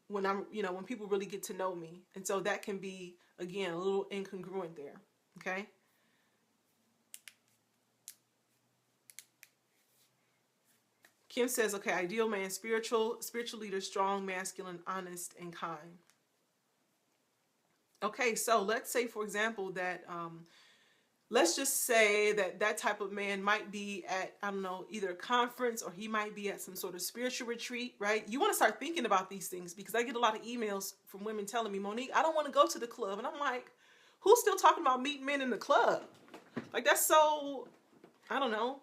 really get to know me, and so that can be, again, a little incongruent there. Okay. Kim says, okay, ideal man, spiritual leader, strong, masculine, honest, and kind. Okay, so let's say, for example, that let's just say that type of man might be at, I don't know, either a conference, or he might be at some sort of spiritual retreat, right? You want to start thinking about these things, because I get a lot of emails from women telling me, Monique, I don't want to go to the club. And I'm like, who's still talking about meeting men in the club? Like, that's so, I don't know,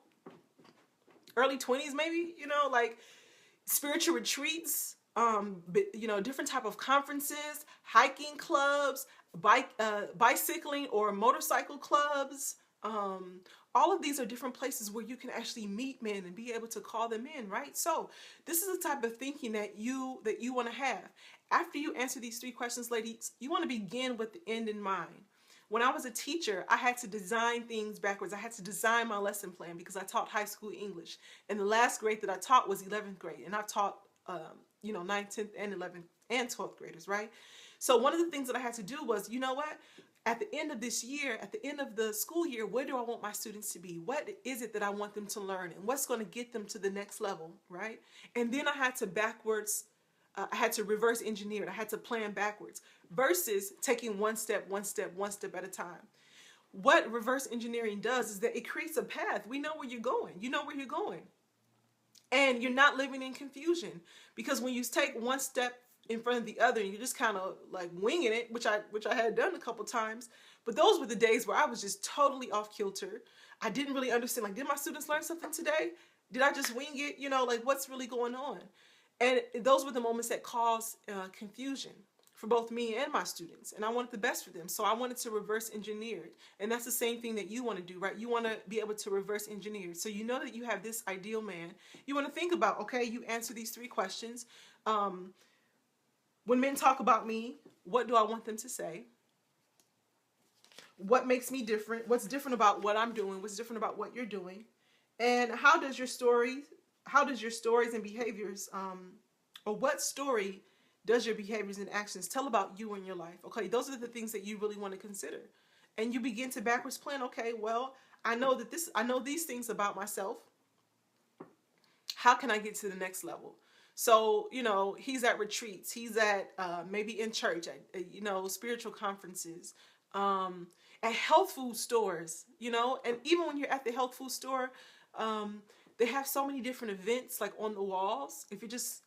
early 20s maybe, you know, like spiritual retreats, different type of conferences, hiking clubs, bicycling or motorcycle clubs. All of these are different places where you can actually meet men and be able to call them in, right? So this is the type of thinking that you want to have. After you answer these 3 questions, ladies, you want to begin with the end in mind. When I was a teacher, I had to design things backwards. I had to design my lesson plan because I taught high school English. And the last grade that I taught was 11th grade. And I've taught, 9th, 10th, and 11th, and 12th graders, right? So one of the things that I had to do was, you know what? At the end of this year, at the end of the school year, where do I want my students to be? What is it that I want them to learn? And what's going to get them to the next level, right? And then I had to reverse engineer it. I had to plan backwards versus taking one step at a time. What reverse engineering does is that it creates a path. We know where you're going. You know where you're going. And you're not living in confusion, because when you take one step in front of the other and you're just kind of like winging it, which I had done a couple times, but those were the days where I was just totally off kilter. I didn't really understand, like, did my students learn something today? Did I just wing it? Like, what's really going on? And those were the moments that caused confusion for both me and my students. And I wanted the best for them. So I wanted to reverse engineer it. And that's the same thing that you want to do, right? You want to be able to reverse engineer. So you know that you have this ideal man. You want to think about, okay, you answer these 3 questions. When men talk about me, what do I want them to say? What makes me different? What's different about what I'm doing? What's different about what you're doing? And how does your stories and behaviors, or what story does your behaviors and actions tell about you and your life? Okay, those are the things that you really want to consider. And you begin to backwards plan, okay, well, I know these things about myself. How can I get to the next level? So, he's at retreats. He's at maybe in church, at, spiritual conferences, at health food stores, and even when you're at the health food store, they have so many different events like on the walls. If you just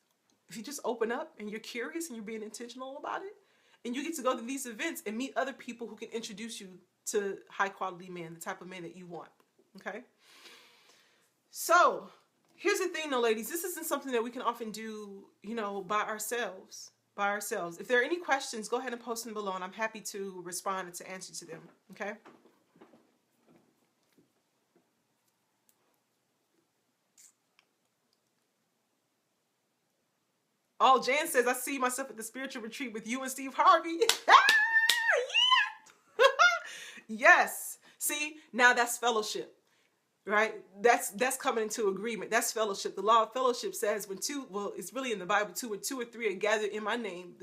open up and you're curious and you're being intentional about it, and you get to go to these events and meet other people who can introduce you to high quality men, the type of man that you want. Okay. So here's the thing though, ladies, this isn't something that we can often do, by ourselves. If there are any questions, go ahead and post them below and I'm happy to respond and to answer to them. Okay. Oh, Jan says, I see myself at the spiritual retreat with you and Steve Harvey. Yeah. Yes. See, now that's fellowship, right? That's coming into agreement. That's fellowship. The law of fellowship says it's really in the Bible, where 2 or 3 are gathered in my name.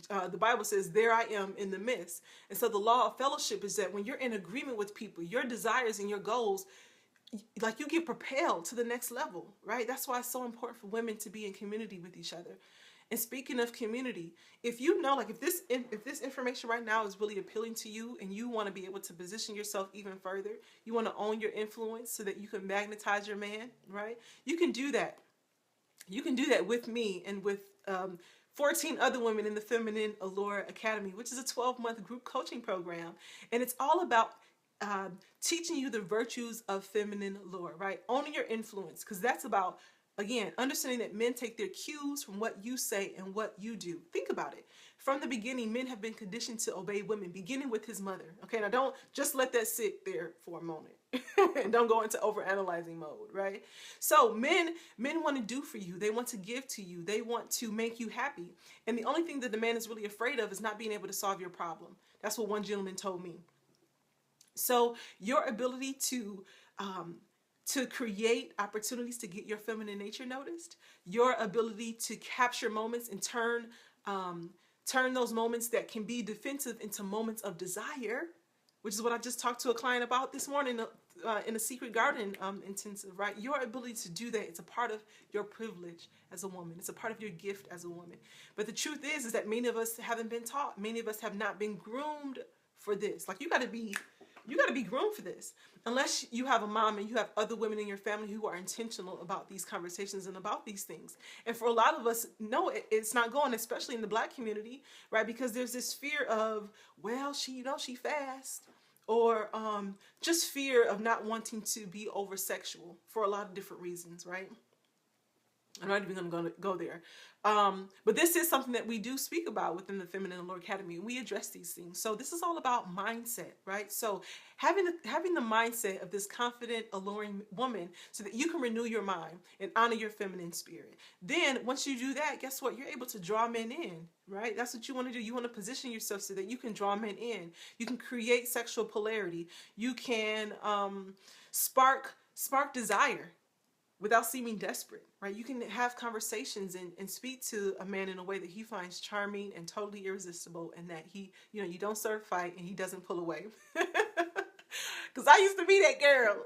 The Bible says, there I am in the midst. And so the law of fellowship is that when you're in agreement with people, your desires and your goals, like, you get propelled to the next level, right? That's why it's so important for women to be in community with each other. And speaking of community, if you know, like, if this information right now is really appealing to you and you want to be able to position yourself even further, you want to own your influence so that you can magnetize your man, right? You can do that. You can do that with me and with 14 other women in the Feminine Allure Academy, which is a 12-month group coaching program. And it's all about teaching you the virtues of feminine allure, right? Owning your influence, because that's about, again, understanding that men take their cues from what you say and what you do. Think about it. From the beginning, men have been conditioned to obey women, beginning with his mother. Okay, now don't just let that sit there for a moment. And don't go into overanalyzing mode, right? So men want to do for you. They want to give to you. They want to make you happy. And the only thing that the man is really afraid of is not being able to solve your problem. That's what one gentleman told me. So your ability to create opportunities to get your feminine nature noticed, your ability to capture moments and turn those moments that can be defensive into moments of desire, which is what I just talked to a client about this morning in a Secret Garden intensive, right? Your ability to do that, it's a part of your privilege as a woman. It's a part of your gift as a woman. But the truth is that many of us haven't been taught. Many of us have not been groomed for this. Like, you got to be groomed for this. Unless you have a mom and you have other women in your family who are intentional about these conversations and about these things. And for a lot of us, no, it's not going, especially in the Black community, right? Because there's this fear of, well, she fast, or just fear of not wanting to be over sexual for a lot of different reasons, right? I'm not even going to go there. But this is something that we do speak about within the Feminine Allure Academy, and we address these things. So this is all about mindset, right? So having the mindset of this confident, alluring woman so that you can renew your mind and honor your feminine spirit. Then once you do that, guess what? You're able to draw men in, right? That's what you want to do. You want to position yourself so that you can draw men in. You can create sexual polarity. You can spark desire without seeming desperate, right? You can have conversations and speak to a man in a way that he finds charming and totally irresistible, and that he, you don't serve fight and he doesn't pull away. Because I used to be that girl.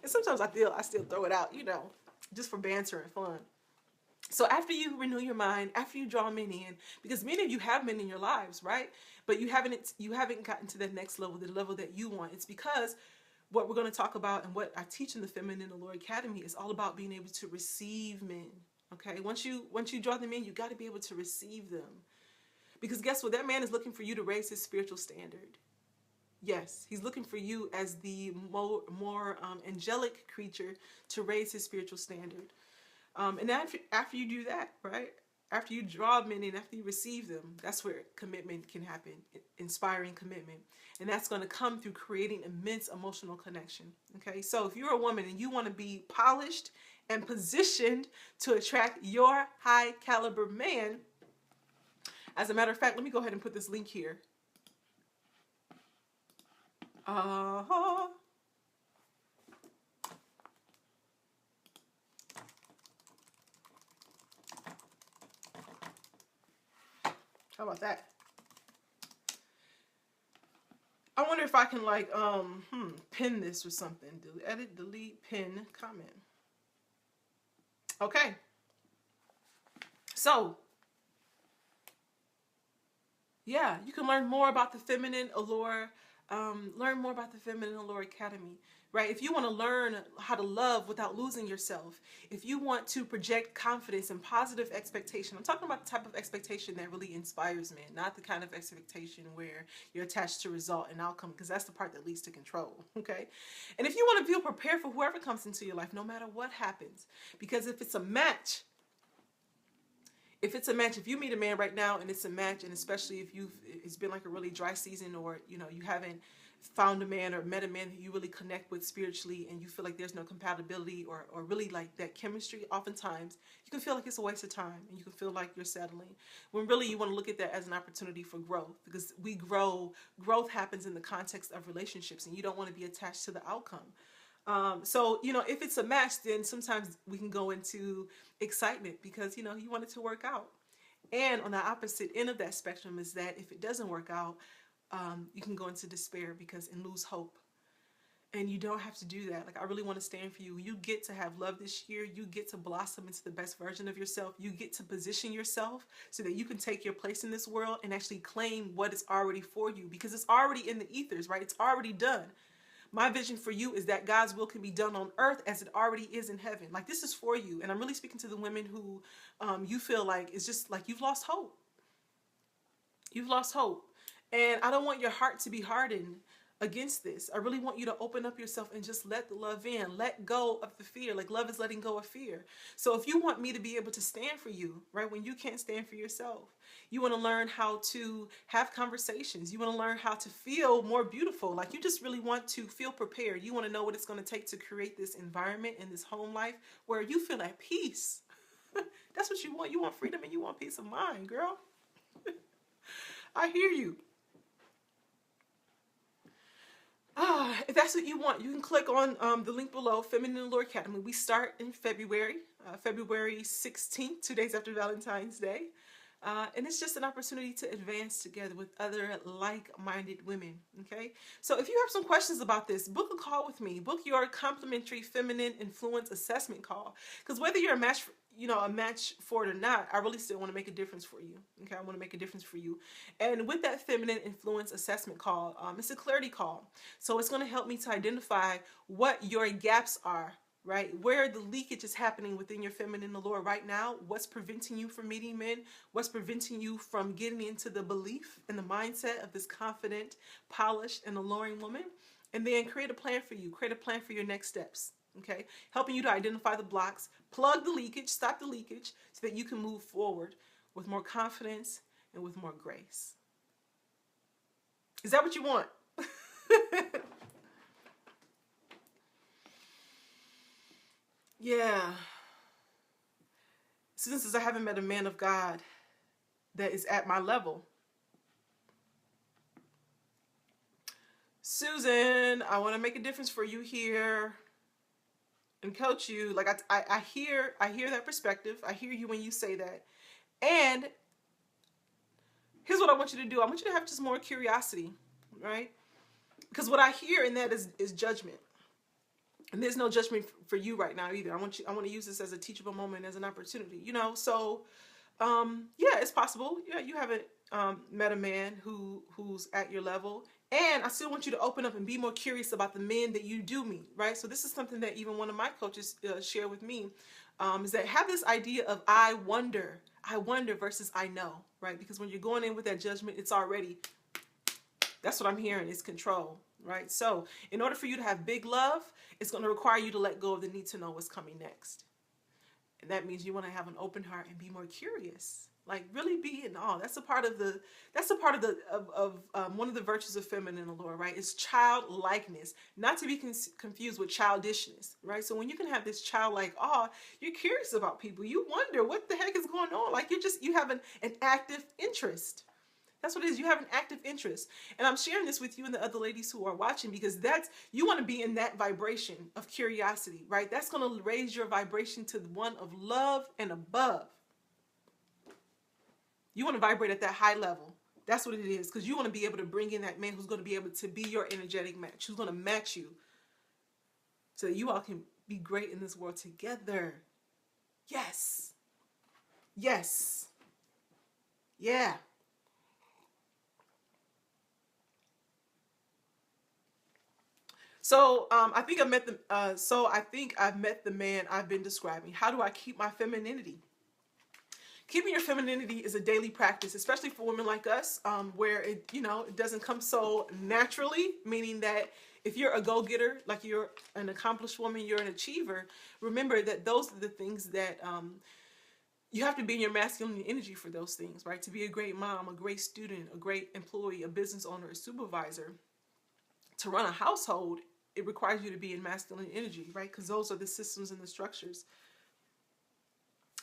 And sometimes I still throw it out, just for banter and fun. So after you renew your mind, after you draw men in, because many of you have men in your lives, right? But you haven't gotten to that next level, the level that you want. It's because what we're going to talk about and what I teach in the Feminine Allure Academy is all about being able to receive men. Okay, once you draw them in, you got to be able to receive them, because guess what? That man is looking for you to raise his spiritual standard. Yes, he's looking for you as the more angelic creature to raise his spiritual standard. And after you do that, right? After you draw men in, after you receive them, that's where commitment can happen, inspiring commitment. And that's going to come through creating immense emotional connection. Okay, so if you're a woman and you want to be polished and positioned to attract your high caliber man, as a matter of fact, let me go ahead and put this link here. How about that? I wonder if I can pin this or something. Edit, delete, pin, comment. Okay. So, yeah, you can learn more about the Feminine Allure. Learn more about the Feminine Allure Academy, right? If you want to learn how to love without losing yourself, if you want to project confidence and positive expectation, I'm talking about the type of expectation that really inspires men, not the kind of expectation where you're attached to result and outcome, because that's the part that leads to control, okay? And if you want to feel prepared for whoever comes into your life, no matter what happens, because if it's a match, if you meet a man right now and it's a match, and especially if it's been like a really dry season, or you haven't found a man or met a man that you really connect with spiritually, and you feel like there's no compatibility or really like that chemistry, oftentimes you can feel like it's a waste of time and you can feel like you're settling, when really you want to look at that as an opportunity for growth, because growth happens in the context of relationships, and you don't want to be attached to the outcome. So, if it's a match, then sometimes we can go into excitement because, you want it to work out. And on the opposite end of that spectrum is that if it doesn't work out, you can go into despair and lose hope. And you don't have to do that. Like, I really want to stand for you. You get to have love this year. You get to blossom into the best version of yourself. You get to position yourself so that you can take your place in this world and actually claim what is already for you, because it's already in the ethers, right? It's already done. My vision for you is that God's will can be done on earth as it already is in heaven. Like, this is for you. And I'm really speaking to the women who you feel like it's just like you've lost hope. You've lost hope. And I don't want your heart to be hardened against this. I really want you to open up yourself and just let the love in. Let go of the fear. Like, love is letting go of fear. So if you want me to be able to stand for you, right, when you can't stand for yourself, you want to learn how to have conversations. You want to learn how to feel more beautiful. Like, you just really want to feel prepared. You want to know what it's going to take to create this environment and this home life where you feel at peace. That's what you want. You want freedom and you want peace of mind, girl. I hear you. If that's what you want, you can click on the link below, Feminine Allure Academy. We start in February 16th, 2 days after Valentine's Day. And it's just an opportunity to advance together with other like-minded women, okay? So if you have some questions about this, book a call with me. Book your complimentary feminine influence assessment call. Because whether you're a match for it or not, I really still want to make a difference for you, okay? I want to make a difference for you. And with that feminine influence assessment call, it's a clarity call. So it's going to help me to identify what your gaps are, right? Where the leakage is happening within your feminine allure right now. What's preventing you from meeting men? What's preventing you from getting into the belief and the mindset of this confident, polished, and alluring woman? And then create a plan for you. Create a plan for your next steps. Okay, helping you to identify the blocks, plug the leakage, stop the leakage, so that you can move forward with more confidence and with more grace. Is that what you want? Yeah. Since I haven't met a man of God that is at my level. Susan, I want to make a difference for you here and coach you. Like I hear that perspective. I hear you when you say that. And here's what I want you to do. I want you to have just more curiosity, right? Because what I hear in that is judgment. And there's no judgment for you right now either. I want to use this as a teachable moment, as an opportunity, you know? So, yeah, it's possible. Yeah, you haven't met a man who's at your level. And I still want you to open up and be more curious about the men that you do meet, right? So this is something that even one of my coaches shared with me, is that have this idea of I wonder versus I know, right? Because when you're going in with that judgment, it's already, that's what I'm hearing, is control, right? So in order for you to have big love, it's going to require you to let go of the need to know what's coming next. And that means you want to have an open heart and be more curious. Like really be in awe. That's a part of one of the virtues of feminine allure, right? It's childlikeness, not to be confused with childishness, right? So when you can have this childlike awe, you're curious about people. You wonder what the heck is going on. Like you have an active interest. That's what it is. You have an active interest. And I'm sharing this with you and the other ladies who are watching because you want to be in that vibration of curiosity, right? That's going to raise your vibration to the one of love and above. You want to vibrate at that high level. That's what it is, because you want to be able to bring in that man who's going to be able to be your energetic match, who's going to match you so that you all can be great in this world together. Yes. Yes. Yeah. So I think I've met the man I've been describing. How do I keep my femininity? Keeping your femininity is a daily practice, especially for women like us, where it doesn't come so naturally, meaning that if you're a go-getter, like you're an accomplished woman, you're an achiever, remember that those are the things that you have to be in your masculine energy for those things, right? To be a great mom, a great student, a great employee, a business owner, a supervisor, to run a household, it requires you to be in masculine energy, right? Because those are the systems and the structures.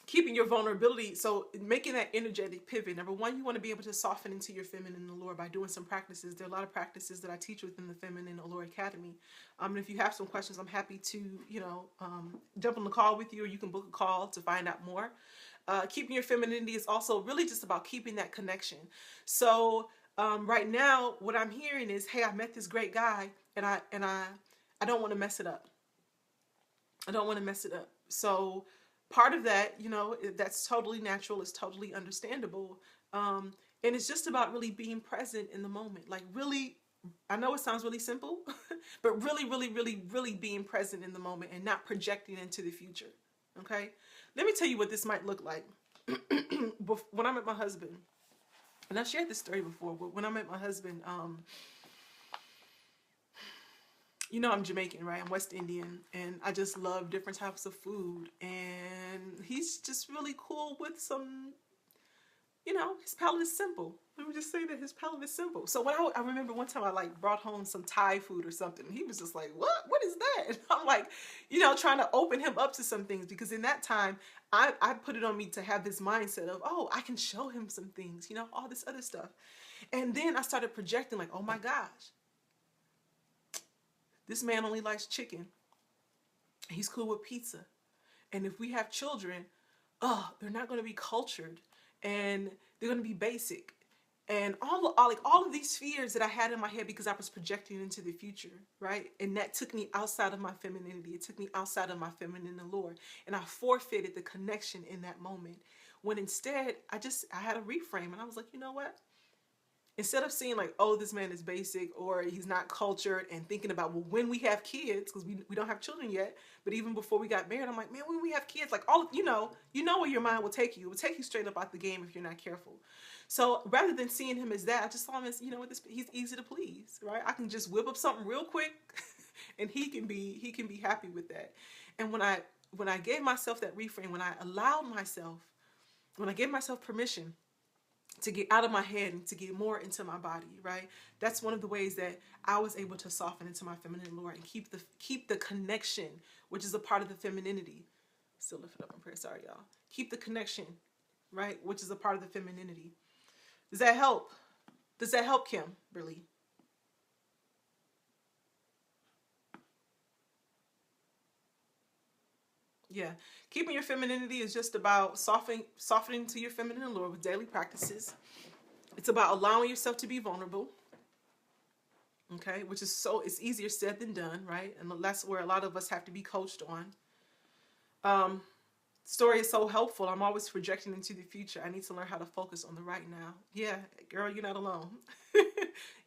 Keeping your vulnerability, so making that energetic pivot. Number one, you want to be able to soften into your feminine allure by doing some practices. There are a lot of practices that I teach within the Feminine Allure Academy. And if you have some questions, I'm happy to, jump on the call with you, or you can book a call to find out more. Keeping your femininity is also really just about keeping that connection. So right now, what I'm hearing is, hey, I met this great guy, and I don't want to mess it up. I don't want to mess it up. So part of that, that's totally natural. It's totally understandable. And it's just about really being present in the moment. Like really, I know it sounds really simple, but really, really, really, really being present in the moment and not projecting into the future. Okay? Let me tell you what this might look like. When I met my husband, and I've shared this story before, but when I met my husband, I'm Jamaican, right? I'm West Indian, and I just love different types of food. And he's just really cool with some, his palate is simple. Let me just say that his palate is simple. So when I remember one time I brought home some Thai food or something. He was just like, what? What is that? And I'm like, trying to open him up to some things, because in that time, I put it on me to have this mindset of, oh, I can show him some things, all this other stuff. And then I started projecting like, oh my gosh, this man only likes chicken. He's cool with pizza. And if we have children, they're not going to be cultured, and they're going to be basic. And all of these fears that I had in my head because I was projecting into the future, right? And that took me outside of my femininity. It took me outside of my feminine allure. And I forfeited the connection in that moment. When instead, I had a reframe, and I was like, you know what? Instead of seeing like, oh, this man is basic, or he's not cultured, and thinking about, well, when we have kids, because we don't have children yet, but even before we got married, I'm like, man, when we have kids, like you know where your mind will take you. It will take you straight up out the game if you're not careful. So rather than seeing him as that, I just saw him as, he's easy to please, right? I can just whip up something real quick and he can be happy with that. And when I gave myself that reframe, when I gave myself permission to get out of my head and to get more into my body, right? That's one of the ways that I was able to soften into my feminine allure and keep the connection, which is a part of the femininity. Still lift it up in prayer. Sorry, y'all. Keep the connection, right? Which is a part of the femininity. Does that help? Does that help, Kim? Really? Yeah. Keeping your femininity is just about softening to your feminine allure with daily practices. It's about allowing yourself to be vulnerable. Okay, which is it's easier said than done, right? And that's where a lot of us have to be coached on. Story is so helpful. I'm always projecting into the future. I need to learn how to focus on the right now. Yeah, girl, you're not alone.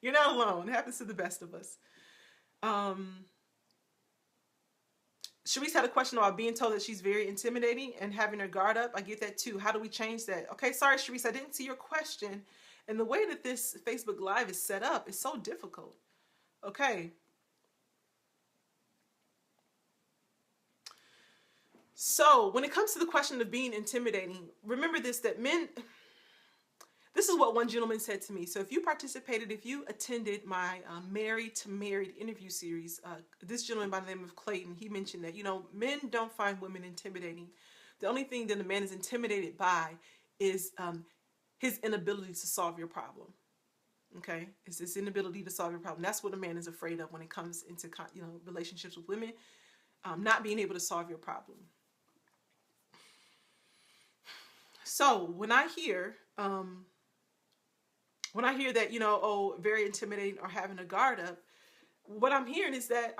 You're not alone. It happens to the best of us. Sharice had a question about being told that she's very intimidating and having her guard up. I get that too. How do we change that? Okay, sorry, Sharice, I didn't see your question. And the way that this Facebook Live is set up is so difficult. Okay. So when it comes to the question of being intimidating, remember this, that this is what one gentleman said to me. So if you attended my Married to Married interview series, this gentleman by the name of Clayton, he mentioned that, men don't find women intimidating. The only thing that a man is intimidated by is his inability to solve your problem. Okay? It's his inability to solve your problem. That's what a man is afraid of when it comes into relationships with women, not being able to solve your problem. So when I hear that, very intimidating or having a guard up, what I'm hearing is that,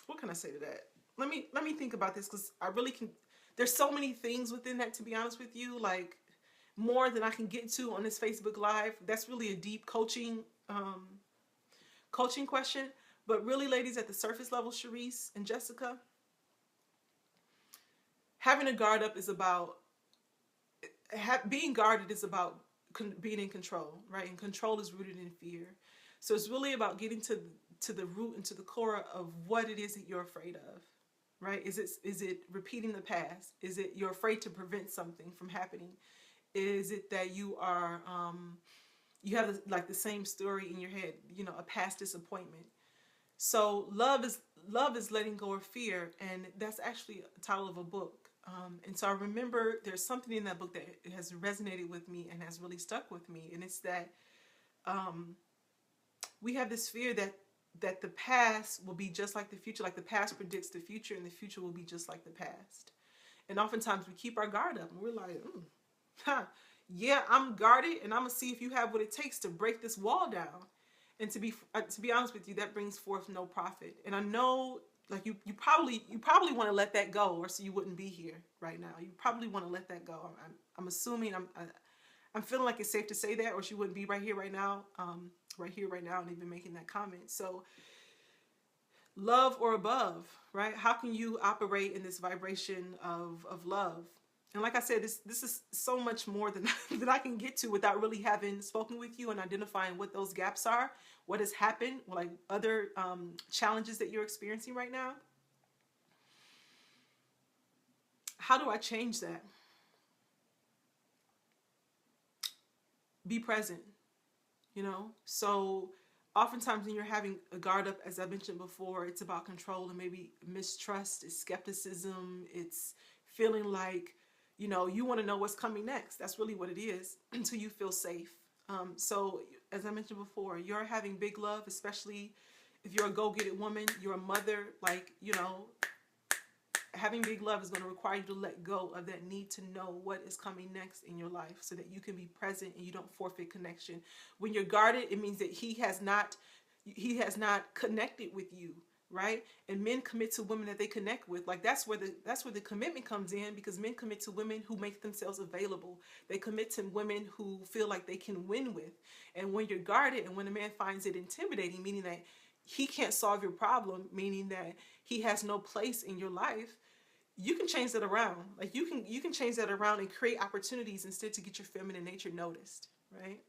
what can I say to that? Let me think about this, because I really can. There's so many things within that, to be honest with you, like more than I can get to on this Facebook Live. That's really a deep coaching question. But really, ladies, at the surface level, Sharice and Jessica, having a guard up is about being guarded is about being in control, right? And control is rooted in fear. So it's really about getting to the root and to the core of what it is that you're afraid of, right? Is it repeating the past? Is it you're afraid to prevent something from happening? Is it that you are you have the same story in your head, a past disappointment? So love is letting go of fear, and that's actually a title of a book. And so I remember there's something in that book that has resonated with me and has really stuck with me. And it's that we have this fear that the past will be just like the future, like the past predicts the future, and the future will be just like the past. And oftentimes we keep our guard up and we're like, yeah, I'm guarded, and I'm going to see if you have what it takes to break this wall down. And to be honest with you, that brings forth no profit. And I know, like you probably want to let that go, or so you wouldn't be here right now. You probably want to let that go. I'm assuming I'm feeling like it's safe to say that, or she wouldn't be right here right now, and even making that comment. So, love or above, right? How can you operate in this vibration of love? And like I said, this is so much more than that I can get to without really having spoken with you and identifying what those gaps are, what has happened, like other challenges that you're experiencing right now. How do I change that? Be present, So oftentimes when you're having a guard up, as I mentioned before, it's about control and maybe mistrust, it's skepticism, it's feeling like, you want to know what's coming next. That's really what it is, until you feel safe. So as I mentioned before, you're having big love, especially if you're a go-get-it woman, you're a mother, having big love is going to require you to let go of that need to know what is coming next in your life so that you can be present and you don't forfeit connection. When you're guarded, it means that he has not connected with you, right? And men commit to women that they connect with. Like that's where the commitment comes in, because men commit to women who make themselves available. They commit to women who feel like they can win with. And when you're guarded, and when a man finds it intimidating, meaning that he can't solve your problem, meaning that he has no place in your life, you can change that around. Like you can change that around and create opportunities instead to get your feminine nature noticed, right?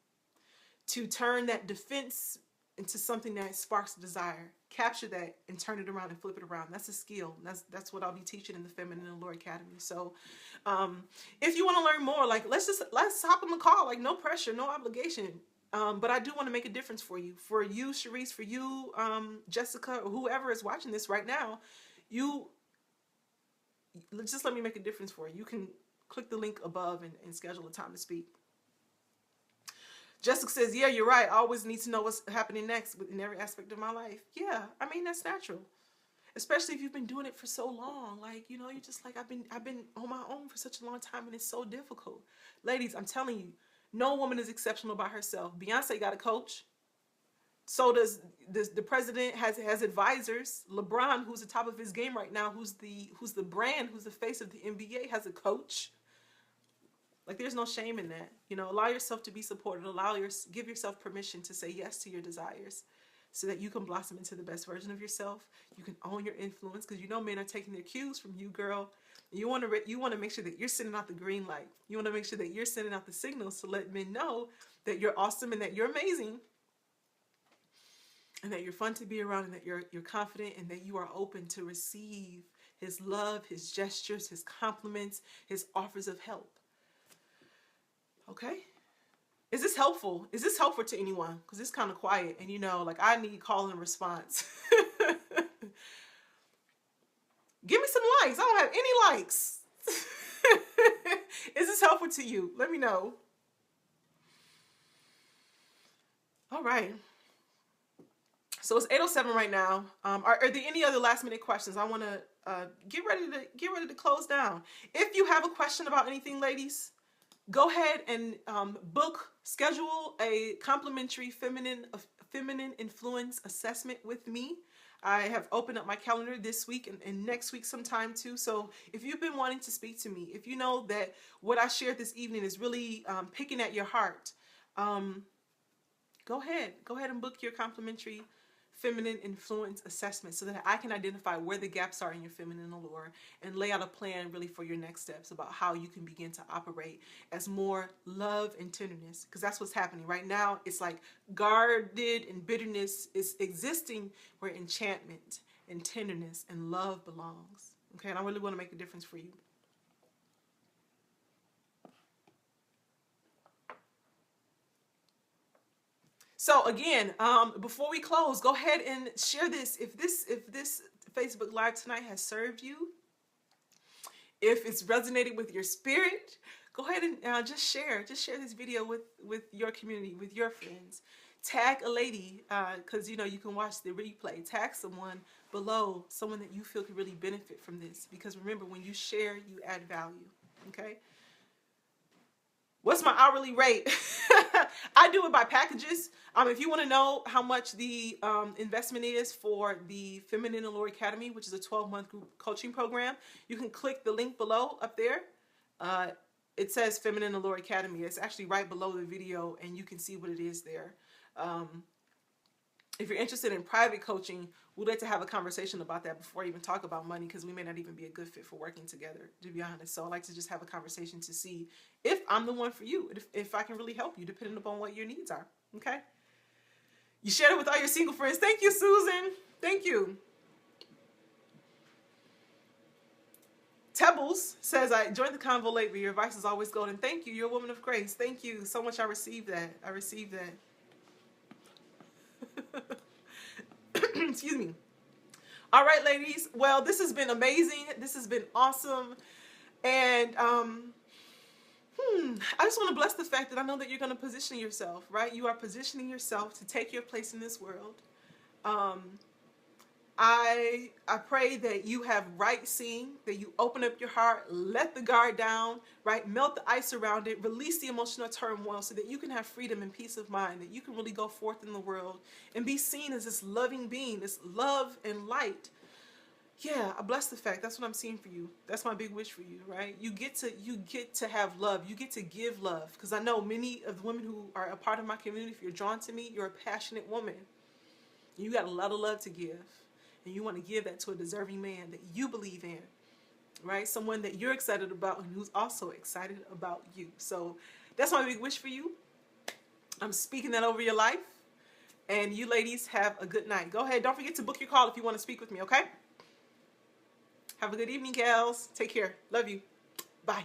To turn that defense into something that sparks desire. capture that and turn it around and flip it around. That's a skill. That's what I'll be teaching in the Feminine Allure Academy. So if you want to learn more, like let's hop on the call, like no pressure, no obligation. But I do want to make a difference for you, Sharice, for you, Jessica, or whoever is watching this right now. Just let me make a difference for you. You can click the link above and schedule a time to speak. Jessica says, yeah, you're right. I always need to know what's happening next in every aspect of my life. Yeah, I mean, that's natural. Especially if you've been doing it for so long. Like, you know, you're just like, I've been on my own for such a long time, and it's so difficult. Ladies, I'm telling you, no woman is exceptional by herself. Beyonce got a coach. So does the president has advisors. LeBron, who's the top of his game right now, who's the brand, who's the face of the NBA, has a coach. Like, there's no shame in that. You know, allow yourself to be supported. Give yourself permission to say yes to your desires so that you can blossom into the best version of yourself. You can own your influence, because you know men are taking their cues from you, girl. You want to make sure that you're sending out the green light. You want to make sure that you're sending out the signals to let men know that you're awesome and that you're amazing and that you're fun to be around and that you're confident and that you are open to receive his love, his gestures, his compliments, his offers of help. Okay? Is this helpful? Is this helpful to anyone? Because it's kind of quiet, and you know, like, I need call and response. Give me some likes. I don't have any likes. Is this helpful to you? Let me know. All right. So it's 8:07 right now. Are there any other last minute questions? I want to get ready to close down. If you have a question about anything, ladies, go ahead and schedule a complimentary feminine influence assessment with me. I have opened up my calendar this week and next week sometime too. So if you've been wanting to speak to me, if you know that what I shared this evening is really picking at your heart, go ahead and book your complimentary feminine influence assessment so that I can identify where the gaps are in your feminine allure and lay out a plan really for your next steps about how you can begin to operate as more love and tenderness, because that's what's happening right now. It's like guarded and bitterness is existing where enchantment and tenderness and love belongs. Okay, and I really want to make a difference for you. So again, before we close, go ahead and share this. If this Facebook Live tonight has served you, if it's resonated with your spirit, go ahead and just share this video with your community, with your friends. Tag a lady, because you know you can watch the replay. Tag someone below, someone that you feel could really benefit from this. Because remember, when you share, you add value. Okay. What's my hourly rate? I do it by packages. If you want to know how much the investment is for the Feminine Allure Academy, which is a 12-month group coaching program, you can click the link below up there. It says Feminine Allure Academy. It's actually right below the video, and you can see what it is there. If you're interested in private coaching, we'd like to have a conversation about that before I even talk about money, because we may not even be a good fit for working together, to be honest. So I like to just have a conversation to see if I'm the one for you, if I can really help you, depending upon what your needs are. Okay? You shared it with all your single friends. Thank you, Susan. Thank you. Tebbles says, I joined the convo late, but your advice is always golden. Thank you. You're a woman of grace. Thank you so much. I received that. Excuse me. All right, ladies. Well, this has been amazing. This has been awesome. And I just want to bless the fact that I know that you're going to position yourself, right? You are positioning yourself to take your place in this world. I pray that you have right seeing, that you open up your heart, let the guard down, right? Melt the ice around it, release the emotional turmoil so that you can have freedom and peace of mind, that you can really go forth in the world and be seen as this loving being, this love and light. Yeah, I bless the fact. That's what I'm seeing for you. That's my big wish for you, right? You get to have love. You get to give love. Because I know many of the women who are a part of my community, if you're drawn to me, you're a passionate woman. You got a lot of love to give. And you want to give that to a deserving man that you believe in, right? Someone that you're excited about and who's also excited about you. So that's my big wish for you. I'm speaking that over your life. And you ladies have a good night. Go ahead. Don't forget to book your call if you want to speak with me, okay? Have a good evening, gals. Take care. Love you. Bye.